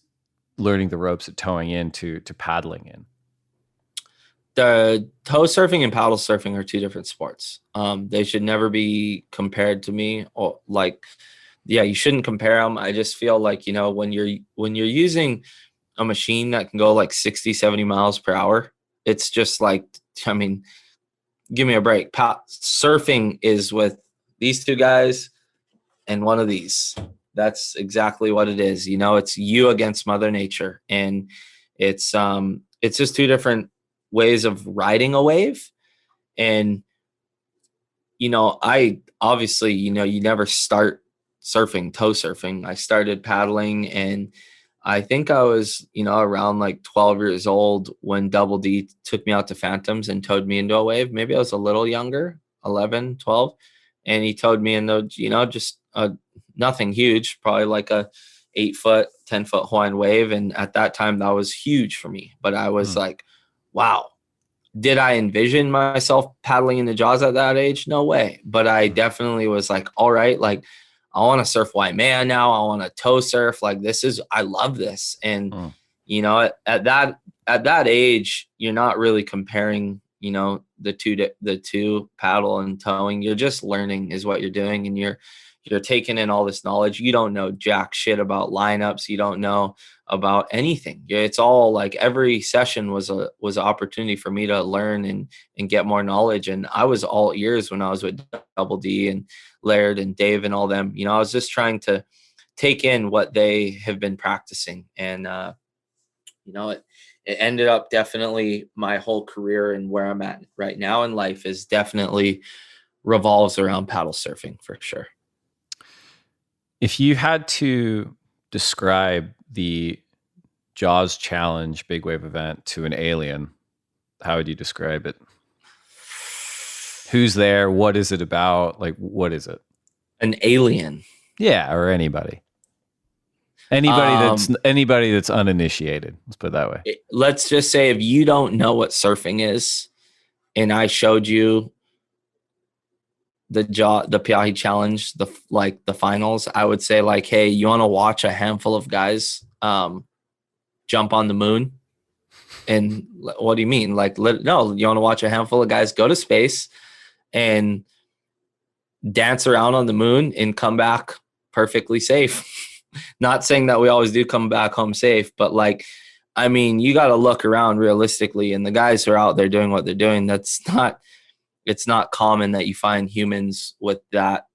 learning the ropes at towing in to paddling in? The tow surfing and paddle surfing are two different sports. They should never be compared to me. Or like, yeah, you shouldn't compare them. I just feel like, you know, when you're using a machine that can go like 60, 70 miles per hour, it's just like, I mean, give me a break. Surfing is with these two guys and one of these. That's exactly what it is. You know, it's you against Mother Nature. And it's just two different ways of riding a wave. And, you know, I obviously, you know, you never start toe surfing. I started paddling, and I think I was, you know, around like 12 years old when Double D took me out to Phantoms and towed me into a wave. Maybe I was a little younger, 11, 12. And he towed me into, you know, just nothing huge, probably like a 8-foot, 10-foot Hawaiian wave. And at that time, that was huge for me. But I was like, wow. Did I envision myself paddling in the Jaws at that age? No way. But I definitely was like, all right, like, I want to surf Waimea now. I want to toe surf. Like, I love this. And, you know, at that age, you're not really comparing, you know, the two paddle and towing. You're just learning is what you're doing. And you're taking in all this knowledge. You don't know jack shit about lineups. You don't know about anything. It's all like every session was an opportunity for me to learn and get more knowledge. And I was all ears when I was with Double D and Laird and Dave and all them. You know, I was just trying to take in what they have been practicing. And, you know, it ended up definitely my whole career and where I'm at right now in life is definitely revolves around paddle surfing for sure. If you had to describe the Jaws Challenge big wave event to an alien, how would you describe it? Who's there? What is it about? Like, what is it? An alien. Yeah, or anybody. Anybody that's uninitiated. Let's put it that way. Let's just say if you don't know what surfing is, and I showed you the Piahi Challenge, the finals, I would say like, hey, you want to watch a handful of guys jump on the moon? And what do you mean? Like, no, you want to watch a handful of guys go to space and dance around on the moon and come back perfectly safe. Not saying that we always do come back home safe, but like, I mean, you got to look around realistically, and the guys who are out there doing what they're doing, it's not common that you find humans with that,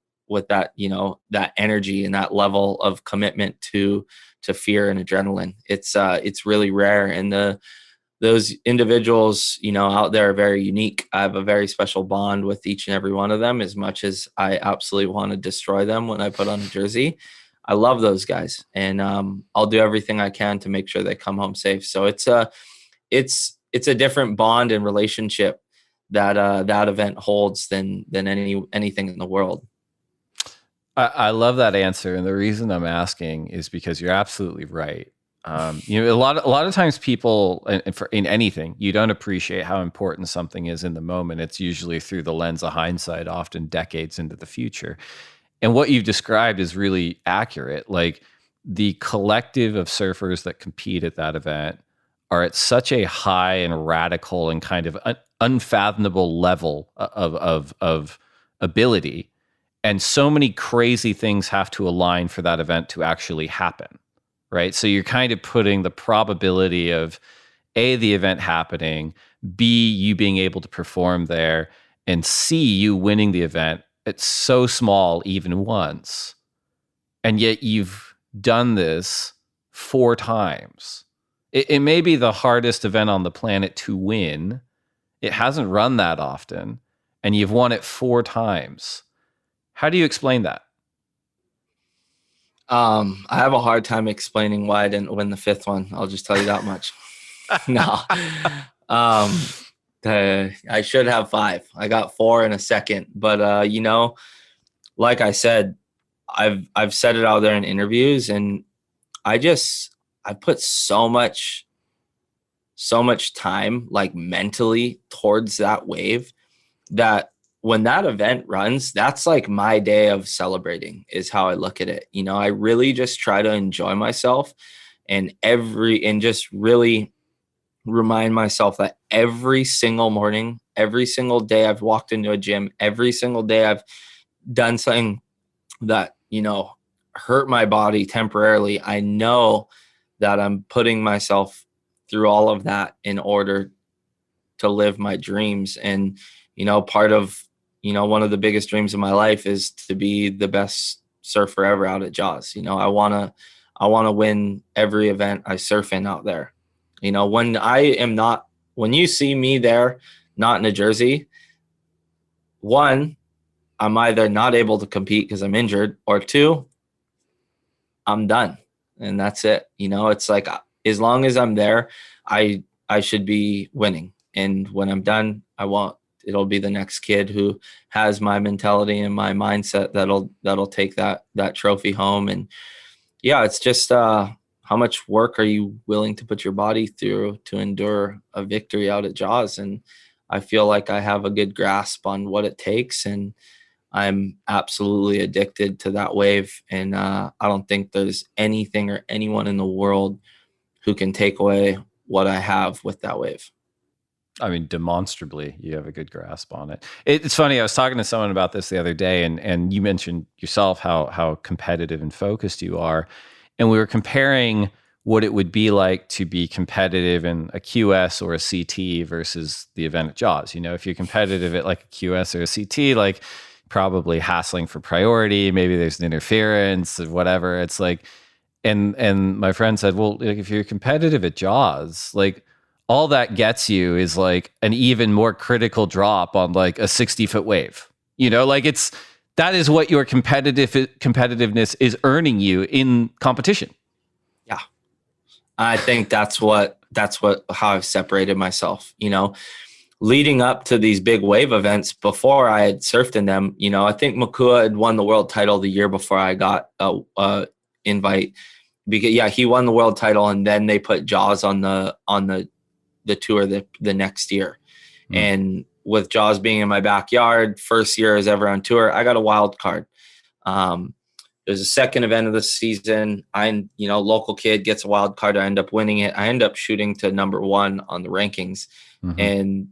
you know, that energy and that level of commitment to fear and adrenaline. It's really rare. And those individuals, you know, out there are very unique. I have a very special bond with each and every one of them, as much as I absolutely want to destroy them when I put on a jersey. I love those guys, and I'll do everything I can to make sure they come home safe. So it's a different bond and relationship that event holds than anything in the world. I love that answer, and the reason I'm asking is because you're absolutely right. You know, a lot of times people, in anything, you don't appreciate how important something is in the moment. It's usually through the lens of hindsight, often decades into the future. And what you've described is really accurate. Like, the collective of surfers that compete at that event are at such a high and radical and kind of unfathomable level of ability. And so many crazy things have to align for that event to actually happen, right? So you're kind of putting the probability of A, the event happening, B, you being able to perform there, and C, you winning the event. It's so small even once. And yet you've done this 4 times. It may be the hardest event on the planet to win. It hasn't run that often, and you've won it 4 times. How do you explain that? I have a hard time explaining why I didn't win the 5th one. I'll just tell you that much. No. I should have 5. I got 4 in a second, but you know, like I said, I've said it out there in interviews, and I put so much time, like, mentally towards that wave, that when that event runs, that's like my day of celebrating, is how I look at it. You know, I really just try to enjoy myself, and just really remind myself that every single morning, every single day I've walked into a gym, every single day I've done something that, you know, hurt my body temporarily, I know that I'm putting myself through all of that in order to live my dreams. And, you know, part of, you know, one of the biggest dreams of my life is to be the best surf forever out at Jaws. You know, I want to win every event I surf in out there. You know, when you see me there, not in a jersey, one, I'm either not able to compete because I'm injured, or two, I'm done. And that's it. You know, it's like, as long as I'm there, I should be winning. And when I'm done, it'll be the next kid who has my mentality and my mindset that'll take that trophy home. And yeah, it's just how much work are you willing to put your body through to endure a victory out at Jaws? And I feel like I have a good grasp on what it takes, and I'm absolutely addicted to that wave. And I don't think there's anything or anyone in the world who can take away what I have with that wave. I mean, demonstrably, you have a good grasp on it. It's funny. I was talking to someone about this the other day, and you mentioned yourself how competitive and focused you are. And we were comparing what it would be like to be competitive in a QS or a CT versus the event at Jaws. You know, if you're competitive at like a QS or a CT, like probably hassling for priority, maybe there's an interference or whatever. It's like, and my friend said, well, like, if you're competitive at Jaws, like all that gets you is like an even more critical drop on like a 60-foot wave. You know, like that is what your competitiveness is earning you in competition. Yeah. I think that's how I've separated myself, you know, leading up to these big wave events. Before I had surfed in them, you know, I think Makua had won the world title the year before I got a invite, because he won the world title, and then they put Jaws on the tour the next year. And with Jaws being in my backyard, first year I was ever on tour, I got a wild card. It was the second event of the season. Local kid gets a wild card. I end up winning it. I end up shooting to number 1 on the rankings. And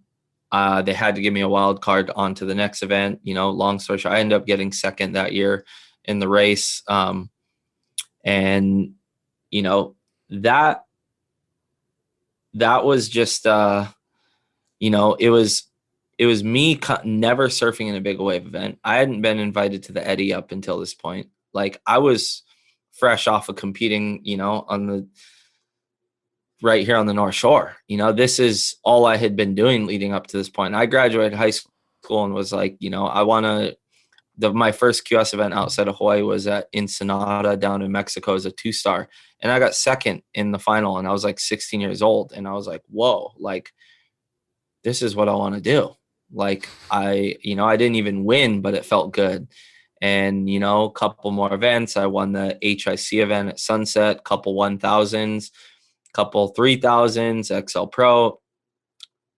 they had to give me a wild card onto the next event. You know, long story short, I ended up getting second that year in the race. And you know, that was just, you know, it was me never surfing in a big wave event. I hadn't been invited to the Eddie up until this point. Like, I was fresh off of competing, you know, right here on the North Shore. You know, this is all I had been doing leading up to this point. And I graduated high school and was like, you know, my first QS event outside of Hawaii was at Ensenada down in Mexico as a 2-star. And I got second in the final, and I was like 16 years old. And I was like, whoa, like, this is what I want to do. Like, I didn't even win, but it felt good. And, you know, a couple more events. I won the HIC event at Sunset, couple 1000s, couple 3000s, XL Pro.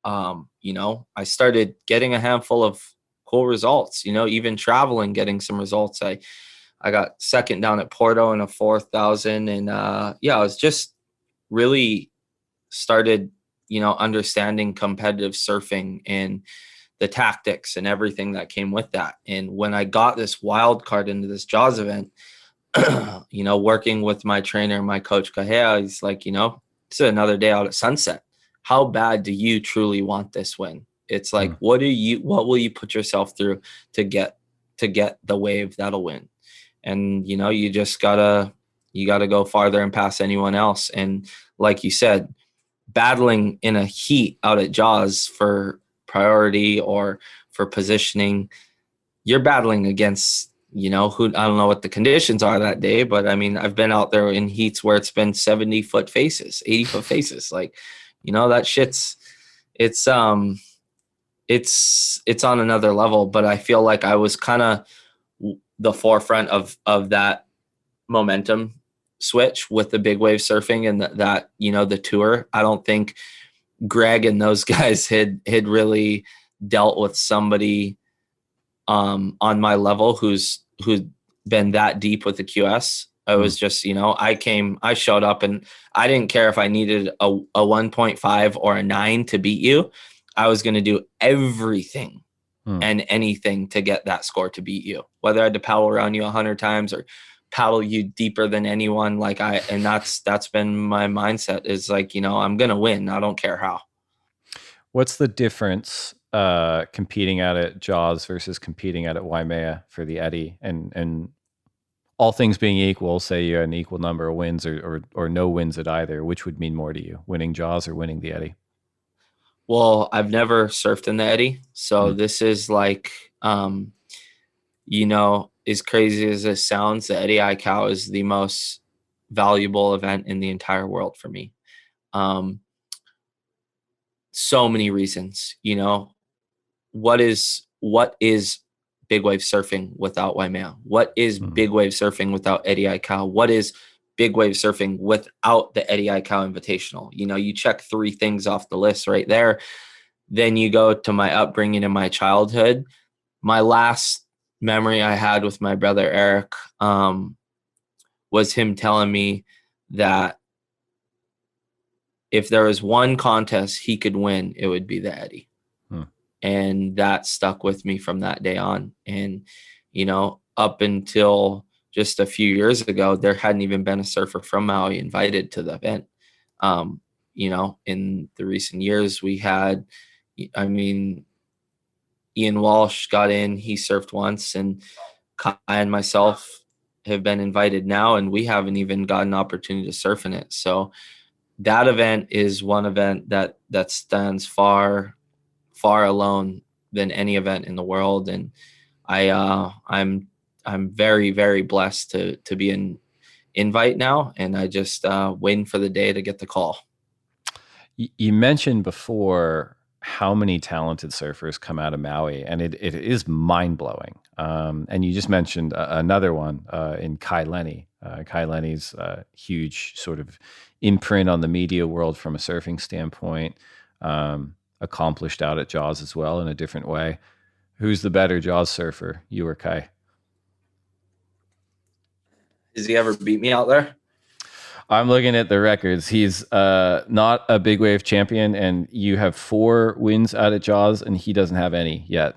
You know, I started getting a handful of cool results, you know, even traveling, getting some results. I got second down at Porto in a 4000. And I was just really started, you know, understanding competitive surfing and the tactics and everything that came with that. And when I got this wild card into this Jaws event, you know, working with my trainer, my coach, Kahea, he's like, you know, it's another day out at Sunset. How bad do you truly want this win? It's like, what will you put yourself through to get the wave that'll win? And, you know, you gotta go farther and pass anyone else. And like you said, battling in a heat out at Jaws for priority or for positioning, you're battling against, you know, who, I don't know what the conditions are that day, but I mean, I've been out there in heats where it's been 70-foot faces, 80-foot faces. Like, you know, that shit's, it's on another level. But I feel like I was kind of the forefront of that momentum switch with the big wave surfing and that, you know, the tour. I don't think Greg and those guys had really dealt with somebody on my level who's been that deep with the QS. I was just, you know, I showed up and I didn't care if I needed a 1.5 or a 9 to beat you. I was going to do everything and anything to get that score to beat you, whether I had to paddle around you 100 times or paddle you deeper than anyone. Like that's been my mindset, is like, you know, I'm going to win. I don't care how. What's the difference competing out at Jaws versus competing out at Waimea for the Eddie? And all things being equal, say you had an equal number of wins or no wins at either, which would mean more to you, winning Jaws or winning the Eddie? Well, I've never surfed in the Eddie, so this is like, as crazy as it sounds, the Eddie Aikau is the most valuable event in the entire world for me. So many reasons. What is big wave surfing without Waimea? What is big wave surfing without Eddie Aikau? What is big wave surfing without the Eddie Aikau Invitational? You check 3 things off the list right there. Then you go to my upbringing and my childhood. My last memory I had with my brother Eric was him telling me that if there was one contest he could win, it would be the Eddie. And that stuck with me from that day on. And, up until just a few years ago, there hadn't even been a surfer from Maui invited to the event. In the recent years, we had, Ian Walsh got in, he surfed once, and Kai and myself have been invited now, and we haven't even gotten an opportunity to surf in it. So that event is one event that stands far alone than any event in the world. And I'm very, very blessed to be an invite now. And I just waiting for the day to get the call. You mentioned before how many talented surfers come out of Maui, and it is mind-blowing. And you just mentioned another one in Kai Lenny. Kai Lenny's huge sort of imprint on the media world from a surfing standpoint, accomplished out at Jaws as well in a different way. Who's the better Jaws surfer, you or Kai? Has he ever beat me out there? I'm looking at the records. He's not a big wave champion, and you have 4 wins out at Jaws, and he doesn't have any yet.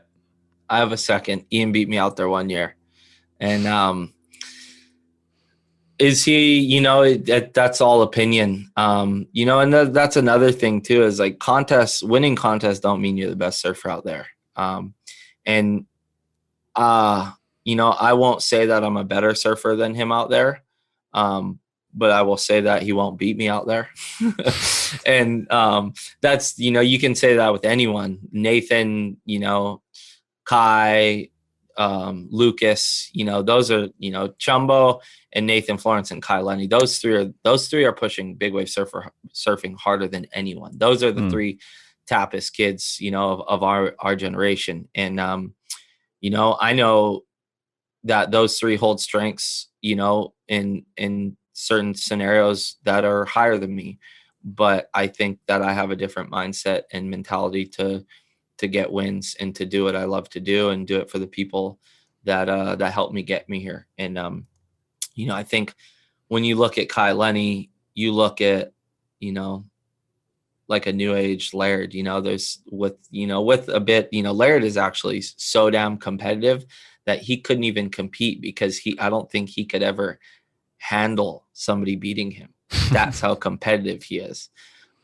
I have a second. Ian beat me out there one year. And is he, that's all opinion. And that's another thing too, is like winning contests don't mean you're the best surfer out there. I won't say that I'm a better surfer than him out there. But I will say that he won't beat me out there. And that's, you can say that with anyone. Nathan, Kai, Lucas, those are, Chumbo and Nathan Florence and Kai Lenny. Those three are pushing big wave surfing harder than anyone. Those are the 3 tappest kids, of our generation. And, I know that those 3 hold strengths, in certain scenarios that are higher than me, but I think that I have a different mindset and mentality to get wins and to do what I love to do and do it for the people that helped me get me here. And I think when you look at Kai Lenny, you look at like a new age Laird. There's with a bit, Laird is actually so damn competitive that he couldn't even compete because I don't think he could ever handle somebody beating him. That's how competitive he is.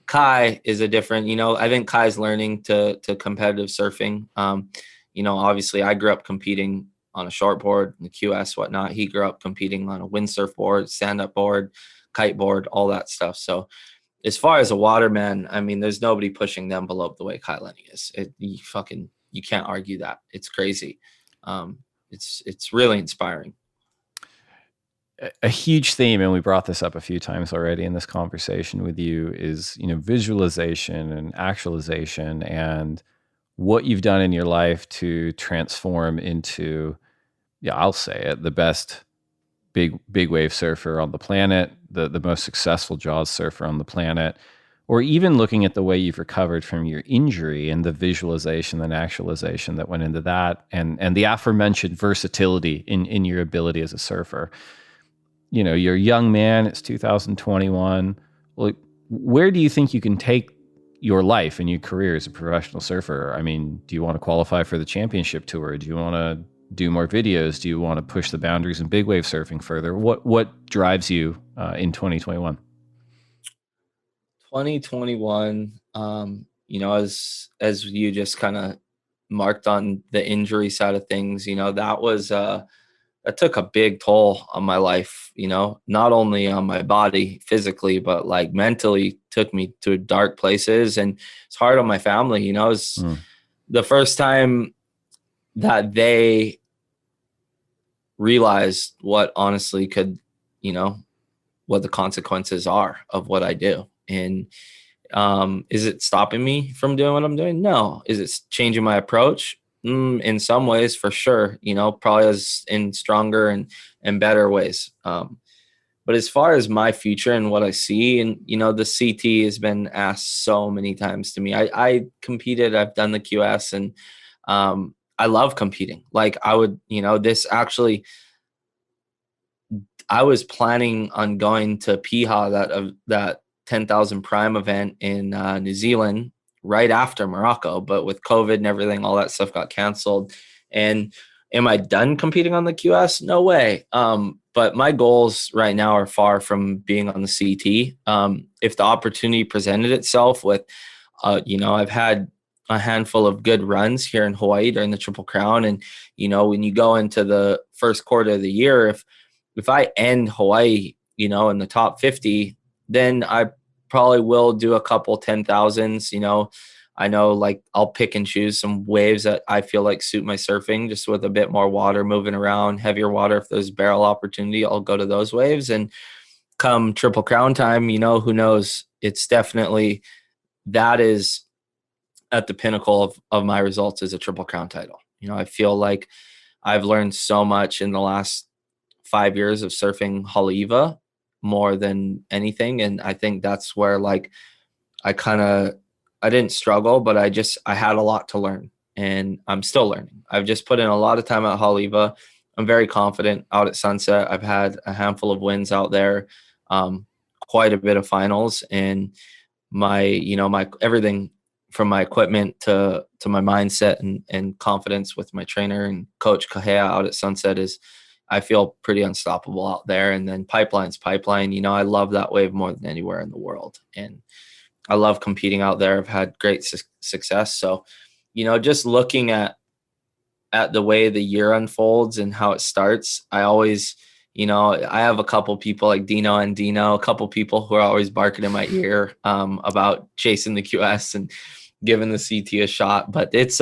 Kai is a different, I think Kai's learning to competitive surfing. Obviously I grew up competing on a shortboard, the QS, whatnot. He grew up competing on a windsurf board, stand-up board, kite board, all that stuff. So as far as a waterman, there's nobody pushing them below the way Kai Lenny is. You can't argue that. It's crazy. It's really inspiring. A huge theme, and we brought this up a few times already in this conversation with you, is visualization and actualization, and what you've done in your life to transform into, I'll say it, the best big wave surfer on the planet, the most successful Jaws surfer on the planet, or even looking at the way you've recovered from your injury and the visualization and actualization that went into that, and the aforementioned versatility in your ability as a surfer. You're a young man, it's 2021. Well, where do you think you can take your life and your career as a professional surfer? Do you want to qualify for the championship tour? Do you want to do more videos? Do you want to push the boundaries in big wave surfing further? What drives you in 2021? 2021, as you just kind of marked on the injury side of things, that that took a big toll on my life, not only on my body physically, but like mentally took me to dark places, and it's hard on my family. It's the first time that they realized what honestly could, what the consequences are of what I do. And is it stopping me from doing what I'm doing? No. Is it changing my approach? In some ways, for sure, probably as in stronger and better ways. But as far as my future and what I see, and, the CT has been asked so many times to me. I competed, I've done the QS, and I love competing. Like I would, this actually, I was planning on going to Piha, that 10,000 prime event in New Zealand right after Morocco, but with COVID and everything, all that stuff got canceled. And am I done competing on the QS? No way. But my goals right now are far from being on the CT. If the opportunity presented itself with, I've had a handful of good runs here in Hawaii during the Triple Crown. And, when you go into the first quarter of the year, if I end Hawaii, in the top 50, then I probably will do a couple 10,000s. I know, like, I'll pick and choose some waves that I feel like suit my surfing, just with a bit more water moving around, heavier water. If there's barrel opportunity, I'll go to those waves. And come Triple Crown time, who knows? It's definitely, that is at the pinnacle of my results as a Triple Crown title. I feel like I've learned so much in the last 5 years of surfing Haleiwa more than anything. And I think that's where, like, I didn't struggle, but I had a lot to learn, and I'm still learning. I've just put in a lot of time at Haleiwa. I'm very confident out at Sunset. I've had a handful of wins out there, quite a bit of finals, and my everything from my equipment to my mindset and confidence with my trainer and coach Kahea out at Sunset is, I feel pretty unstoppable out there. And then pipeline. I love that wave more than anywhere in the world. And I love competing out there. I've had great success. So, just looking at the way the year unfolds and how it starts, I always, I have a couple people like Dino, a couple people who are always barking in my ear about chasing the QS and giving the CT a shot. But it's,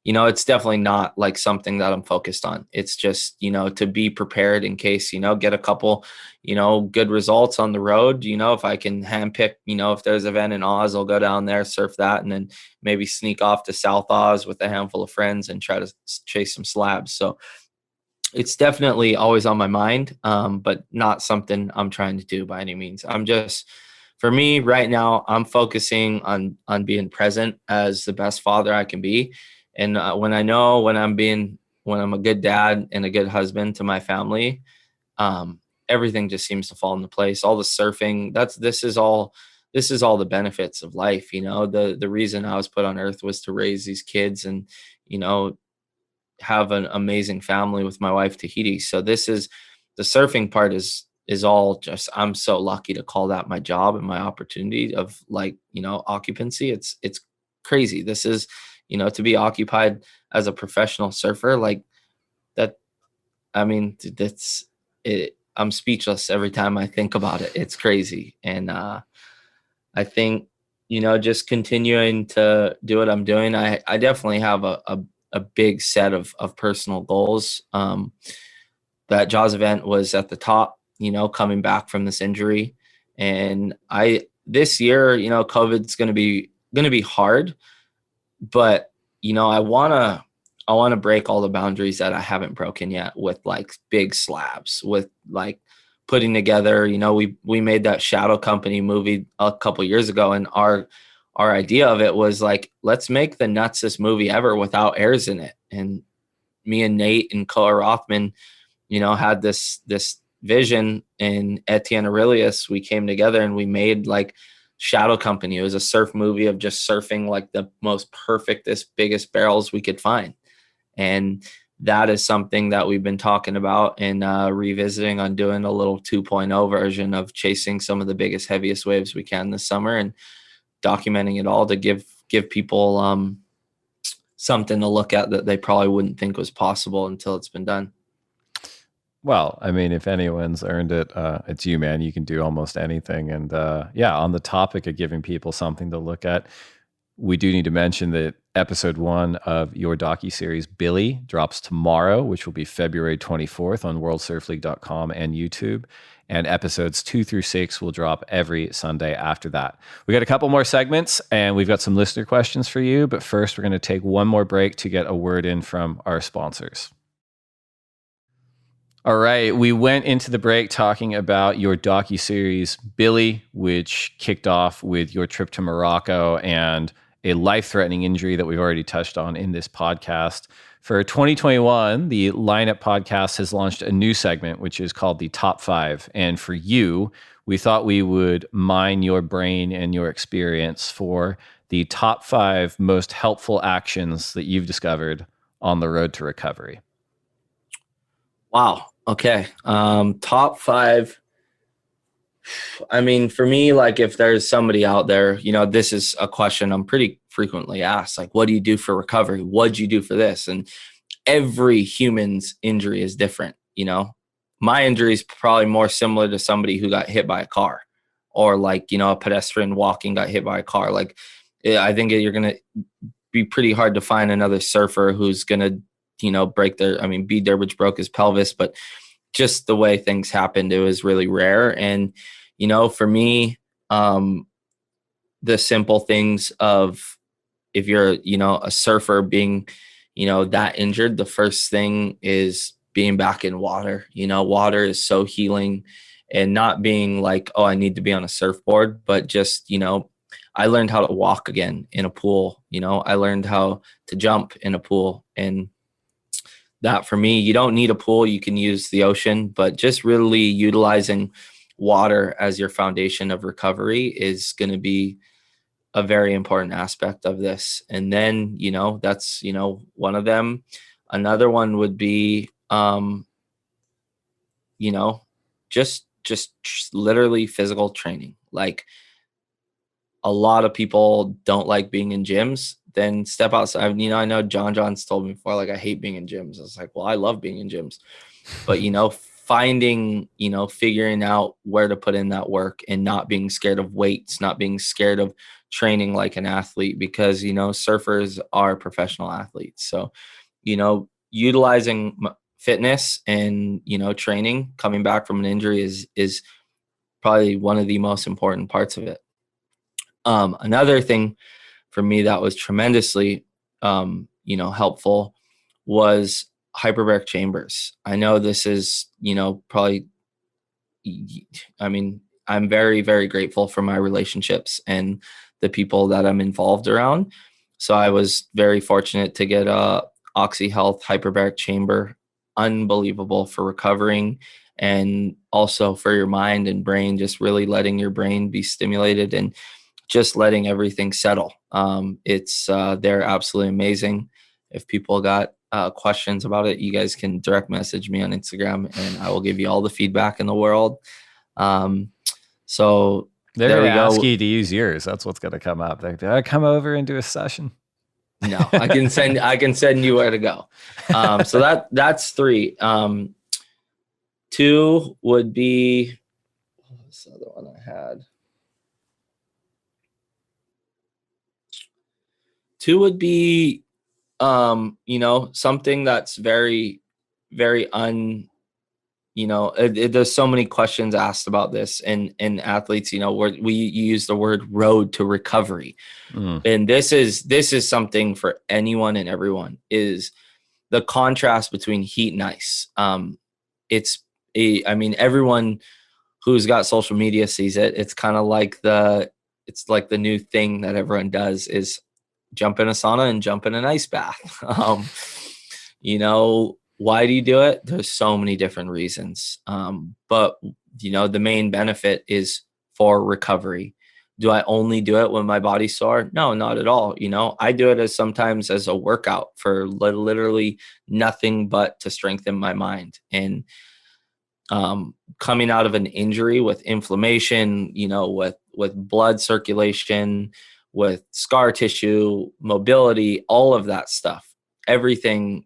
it's definitely not like something that I'm focused on. It's just, to be prepared in case, get a couple, good results on the road. If I can handpick, if there's an event in Oz, I'll go down there, surf that, and then maybe sneak off to South Oz with a handful of friends and try to chase some slabs. So it's definitely always on my mind, but not something I'm trying to do by any means. For me right now, I'm focusing on being present as the best father I can be. And when I'm a good dad and a good husband to my family, everything just seems to fall into place. All the surfing, this is all the benefits of life. The reason I was put on earth was to raise these kids and, have an amazing family with my wife, Tahiti. So the surfing part is all just, I'm so lucky to call that my job and my opportunity of, like, occupancy. It's crazy. This is, to be occupied as a professional surfer, like that. I mean, that's it. I'm speechless every time I think about it. It's crazy. And I think, just continuing to do what I'm doing, I definitely have a big set of personal goals. That Jaws event was at the top, coming back from this injury. And this year, COVID's going to be hard, but, I want to break all the boundaries that I haven't broken yet with, like, big slabs, with, like, putting together, we made that Shadow Company movie a couple years ago, and our idea of it was, like, let's make the nutsest movie ever without airs in it. And me and Nate and Koa Rothman, had this vision, and Etienne Aurelius, we came together and we made, like, Shadow Company. It was a surf movie of just surfing, like, the most perfectest, biggest barrels we could find. And that is something that we've been talking about and revisiting on doing a little 2.0 version of chasing some of the biggest, heaviest waves we can this summer and documenting it all to give people something to look at that they probably wouldn't think was possible until it's been done. Well, I mean, if anyone's earned it, it's you, man. You can do almost anything. And yeah, on the topic of giving people something to look at, we do need to mention that episode 1 of your docuseries, Billy, drops tomorrow, which will be February 24th on worldsurfleague.com and YouTube. And episodes 2 through 6 will drop every Sunday after that. We got a couple more segments, and we've got some listener questions for you. But first, we're going to take one more break to get a word in from our sponsors. All right, we went into the break talking about your docuseries, Billy, which kicked off with your trip to Morocco and a life-threatening injury that we've already touched on in this podcast. For 2021, the Lineup Podcast has launched a new segment, which is called the Top 5. And for you, we thought we would mine your brain and your experience for the top 5 most helpful actions that you've discovered on the road to recovery. Wow. Okay. Top 5. I mean, for me, like if there's somebody out there, this is a question I'm pretty frequently asked, like, what do you do for recovery? What'd you do for this? And every human's injury is different. My injury is probably more similar to somebody who got hit by a car, or like, a pedestrian walking got hit by a car. Like, I think you're going to be pretty hard to find another surfer who's going to, break B. Durbridge broke his pelvis, but just the way things happened, it was really rare. And, for me, the simple things of, if you're, a surfer being, that injured, the first thing is being back in water. Water is so healing, and not being like, oh, I need to be on a surfboard, but just, I learned how to walk again in a pool. I learned how to jump in a pool. And that, for me, you don't need a pool. You can use the ocean, but just really utilizing water as your foundation of recovery is going to be a very important aspect of this. And then, that's, one of them. Another one would be, just literally physical training. Like, a lot of people don't like being in gyms. Then step outside. I know John's told me before, like, I hate being in gyms. I was like, well, I love being in gyms. But, finding, figuring out where to put in that work, and not being scared of weights, not being scared of training like an athlete, because, surfers are professional athletes. So, utilizing fitness and, training, coming back from an injury is probably one of the most important parts of it. Another thing for me that was tremendously, helpful was hyperbaric chambers. I know this is, probably, I'm very, very grateful for my relationships and the people that I'm involved around. So I was very fortunate to get a Oxy Health hyperbaric chamber. Unbelievable for recovering, and also for your mind and brain, just really letting your brain be stimulated and just letting everything settle. They're absolutely amazing. If people got questions about it, you guys can direct message me on Instagram, and I will give you all the feedback in the world. So they're going to ask you to use yours. That's what's going to come up. Did I come over and do a session? No, I can send you where to go. So that's 3. 2 would be, what was the other one I had? 2 would be, something that's very, very there's so many questions asked about this, and athletes, where we use the word road to recovery. And this is something for anyone and everyone, is the contrast between heat and ice. Everyone who's got social media sees it. It's kind of like the new thing that everyone does is jump in a sauna and jump in an ice bath. Why do you do it? There's so many different reasons. But the main benefit is for recovery. Do I only do it when my body's sore? No, not at all. I do it sometimes as a workout for literally nothing but to strengthen my mind. And coming out of an injury with inflammation, with blood circulation, with scar tissue, mobility, all of that stuff, everything,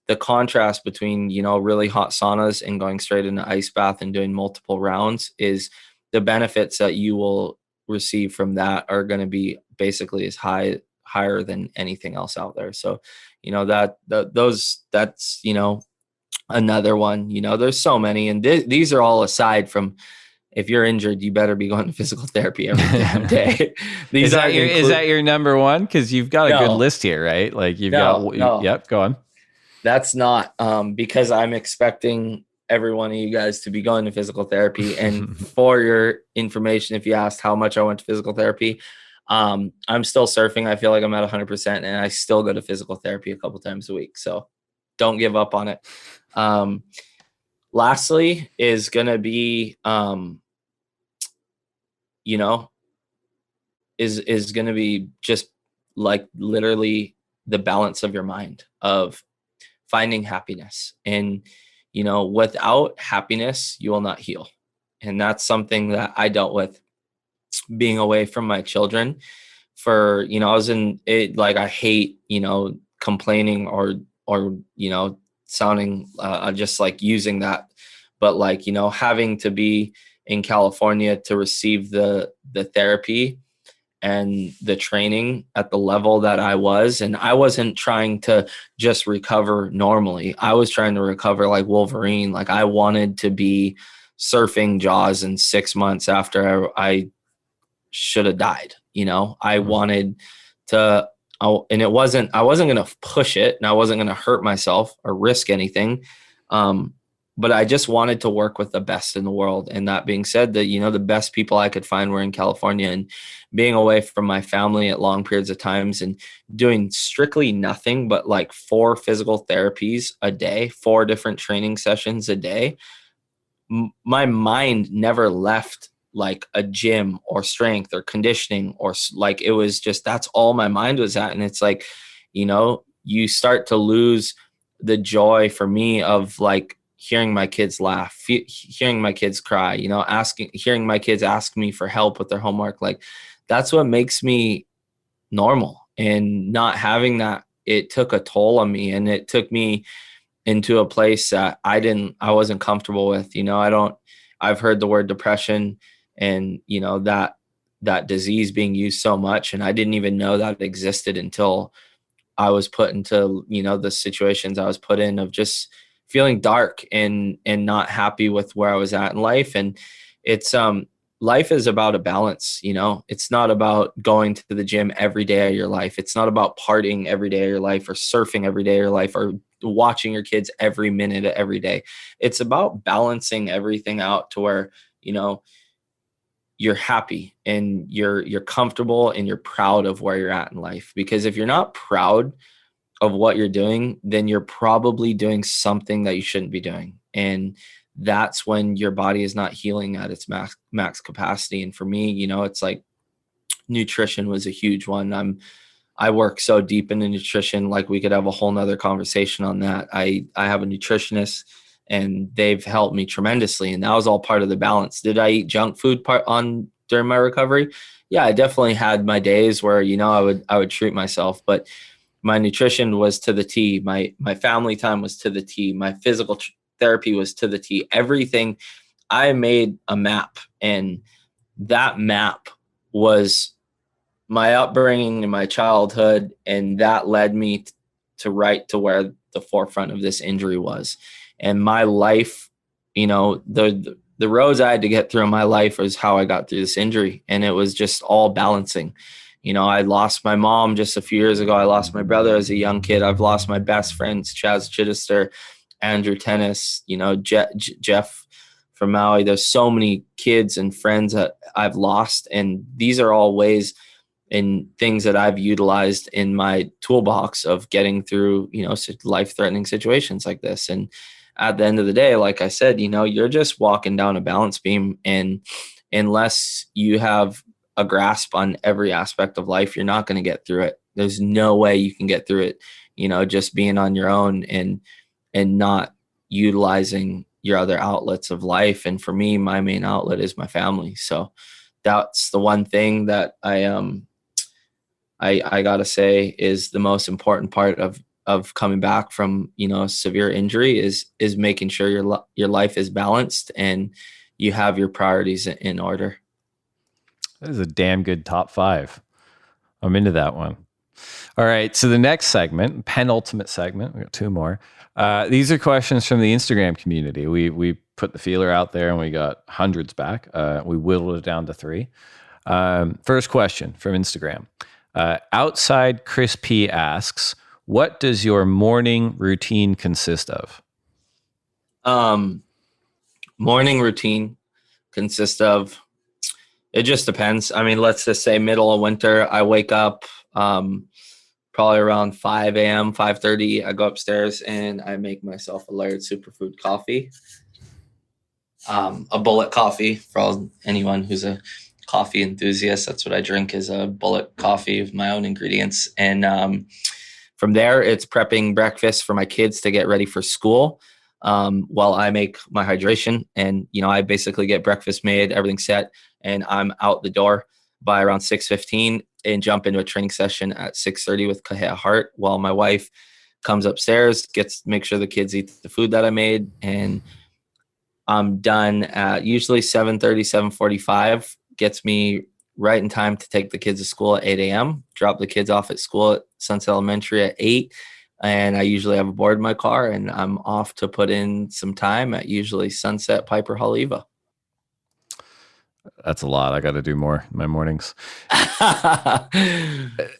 the contrast between, really hot saunas and going straight into ice bath and doing multiple rounds is the benefits that you will receive from that are going to be basically higher than anything else out there. So, that's, another one. There's so many, and these are all aside from, if you're injured, you better be going to physical therapy every damn day. Is that your number one? Because you've got a good list here, right? Like yep, go on. That's not because I'm expecting every one of you guys to be going to physical therapy. And for your information, if you asked how much I went to physical therapy, I'm still surfing. I feel like I'm at 100%, and I still go to physical therapy a couple times a week. So don't give up on it. Lastly is going to be, is going to be just like literally the balance of your mind, of finding happiness. And, without happiness, you will not heal. And that's something that I dealt with being away from my children for, I was in it, like, I hate, complaining or, sounding just like using that, but like, having to be in California to receive the therapy and the training at the level that I was. And I wasn't trying to just recover normally. I was trying to recover like Wolverine. Like, I wanted to be surfing Jaws in 6 months after I should have died. I wanted to, and I wasn't going to push it, and I wasn't going to hurt myself or risk anything. But I just wanted to work with the best in the world. And that being said, that, the best people I could find were in California, and being away from my family at long periods of times and doing strictly nothing but like 4 physical therapies a day, 4 different training sessions a day. My mind never left like a gym or strength or conditioning, or like, it was just, that's all my mind was at. And it's like, you start to lose the joy for me of like hearing my kids laugh, hearing my kids cry, hearing my kids ask me for help with their homework. Like, that's what makes me normal. And not having that, it took a toll on me, and it took me into a place that I wasn't comfortable with. I've heard the word depression and, that disease being used so much. And I didn't even know that it existed until I was put into, the situations I was put in, of just feeling dark and not happy with where I was at in life. And it's, life is about a balance. It's not about going to the gym every day of your life. It's not about partying every day of your life, or surfing every day of your life, or watching your kids every minute of every day. It's about balancing everything out to where, you're happy and you're comfortable and you're proud of where you're at in life. Because if you're not proud of what you're doing, then you're probably doing something that you shouldn't be doing. And that's when your body is not healing at its max capacity. And for me, it's like nutrition was a huge one. I work so deep into nutrition, like we could have a whole nother conversation on that. I have a nutritionist, and they've helped me tremendously. And that was all part of the balance. Did I eat junk food during my recovery? Yeah, I definitely had my days where, I would treat myself, but my nutrition was to the T. My family time was to the T. My physical therapy was to the T. Everything. I made a map, and that map was my upbringing and my childhood. And that led me to right to where the forefront of this injury was. And my life, the roads I had to get through in my life was how I got through this injury. And it was just all balancing. I lost my mom just a few years ago. I lost my brother as a young kid. I've lost my best friends, Chaz Chittister, Andrew Tennis, Jeff from Maui. There's so many kids and friends that I've lost. And these are all ways and things that I've utilized in my toolbox of getting through, life-threatening situations like this. And at the end of the day, like I said, you're just walking down a balance beam, and unless you have a grasp on every aspect of life, you're not going to get through it. There's no way you can get through it, just being on your own and not utilizing your other outlets of life. And for me, my main outlet is my family. So that's the one thing that I gotta say is the most important part of of coming back from, a severe injury is making sure your life is balanced and you have your priorities in order. That is a damn good top 5. I'm into that one. All right. So the next segment, penultimate segment, we got 2 more. These are questions from the Instagram community. We put the feeler out there and we got hundreds back. We whittled it down to 3. First question from Instagram. Outside Chris P asks, what does your morning routine consist of? Morning routine consists of, it just depends. I mean, let's just say middle of winter, I wake up probably around 5 a.m., 5:30. I go upstairs and I make myself a layered superfood coffee. A bullet coffee for anyone who's a coffee enthusiast. That's what I drink, is a bullet coffee with my own ingredients. And from there, it's prepping breakfast for my kids to get ready for school while I make my hydration. And, I basically get breakfast made, everything set, and I'm out the door by around 6:15 and jump into a training session at 6:30 with Kahea Hart while my wife comes upstairs, make sure the kids eat the food that I made. And I'm done at usually 7:30, 7:45, gets me right in time to take the kids to school at 8 a.m., drop the kids off at school at Sunset Elementary at 8. And I usually have a board in my car and I'm off to put in some time at usually Sunset Piper Haleiwa. That's a lot. I got to do more in my mornings. I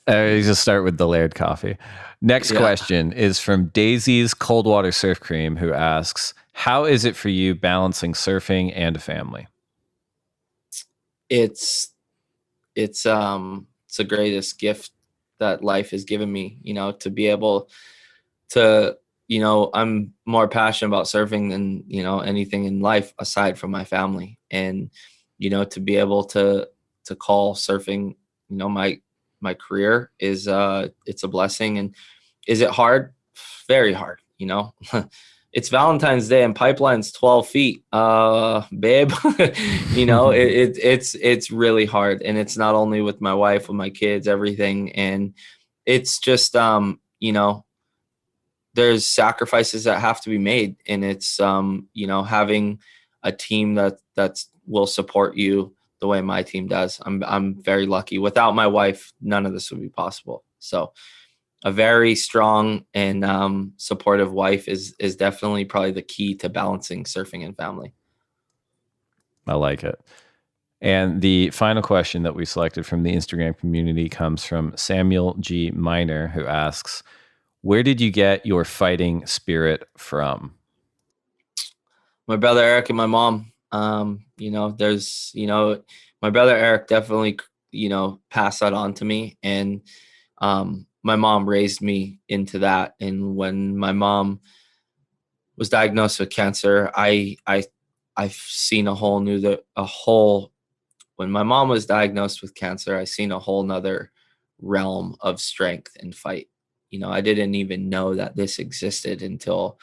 just start with the layered coffee. Next question is from Daisy's Cold Water Surf Cream, who asks, how is it for you balancing surfing and a family? It's the greatest gift that life has given me, to be able to, I'm more passionate about surfing than, anything in life aside from my family. And, to be able to call surfing, my career is, it's a blessing. And is it hard? Very hard, It's Valentine's Day and Pipeline's 12 feet, babe. It's really hard. And it's not only with my wife, with my kids, everything. And it's just, there's sacrifices that have to be made. And it's, having a team that will support you the way my team does. I'm very lucky. Without my wife, none of this would be possible. So a very strong and supportive wife is definitely probably the key to balancing surfing and family. I like it. And the final question that we selected from the Instagram community comes from Samuel G. Miner, who asks, where did you get your fighting spirit from? My brother Eric and my mom. There's, my brother Eric definitely, passed that on to me. And my mom raised me into that. And when my mom was diagnosed with cancer, I've seen when my mom was diagnosed with cancer, I seen a whole nother realm of strength and fight. I didn't even know that this existed until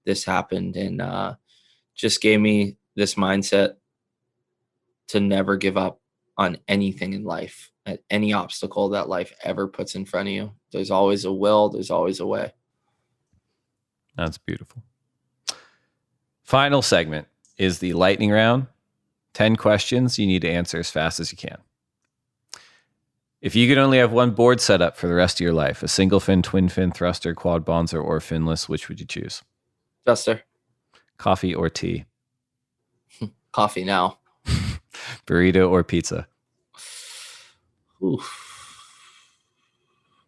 this happened, and just gave me this mindset to never give up on anything in life, at any obstacle that life ever puts in front of you. There's always a will, there's always a way. That's beautiful. Final segment is the lightning round. 10 questions you need to answer as fast as you can. If you could only have one board set up for the rest of your life, a single fin, twin fin, thruster, quad bonzer, or finless, which would you choose? Thruster. Coffee or tea? Coffee now. Burrito or pizza? Oof.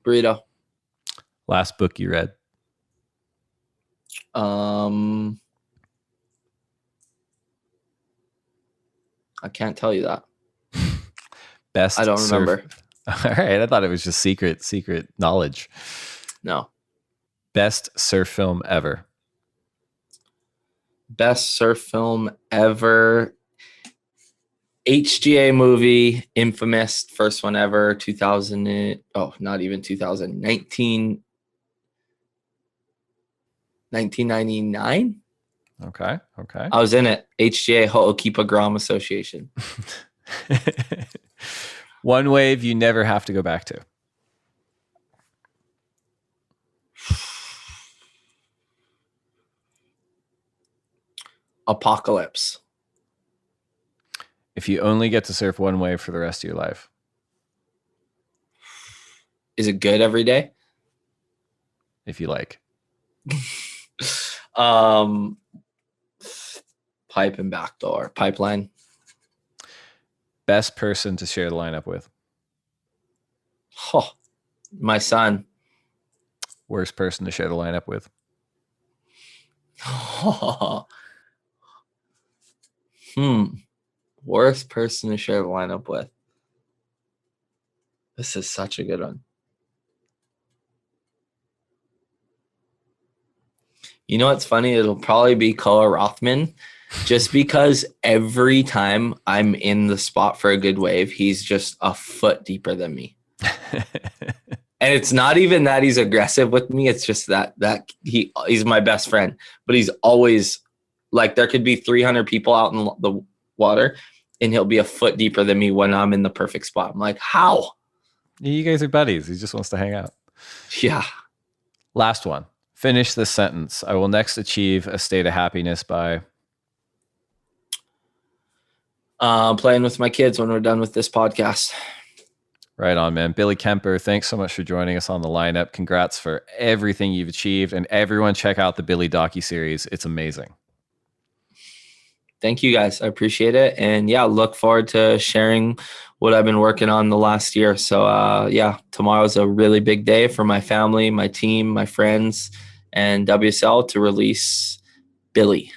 Burrito. Last book you read? I can't tell you that. Best I don't remember. All right. I thought it was just secret knowledge. No. Best surf film ever? Best surf film ever. HGA movie, Infamous, first one ever, 1999. Okay. I was in it. HGA, Ho'okipa Grom Association. One wave you never have to go back to? Apocalypse. If you only get to surf one wave for the rest of your life. Is it good every day? If you like. Pipe and backdoor. Pipeline. Best person to share the lineup with. Oh, my son. Worst person to share the lineup with. Worst person to share the lineup with. This is such a good one. You know what's funny? It'll probably be Koa Rothman, just because every time I'm in the spot for a good wave, he's just a foot deeper than me. And it's not even that he's aggressive with me. It's just that he's my best friend, but he's always like, there could be 300 people out in the water and he'll be a foot deeper than me when I'm in the perfect spot. I'm like, how? You guys are buddies. He just wants to hang out. Yeah. Last one. Finish this sentence. I will next achieve a state of happiness by playing with my kids when we're done with this podcast. Right on, man. Billy Kemper, thanks so much for joining us on the lineup. Congrats for everything you've achieved. And everyone check out the Billy docuseries. It's amazing. Thank you, guys. I appreciate it. And yeah, look forward to sharing what I've been working on the last year. So yeah, tomorrow's a really big day for my family, my team, my friends, and WSL to release Billy.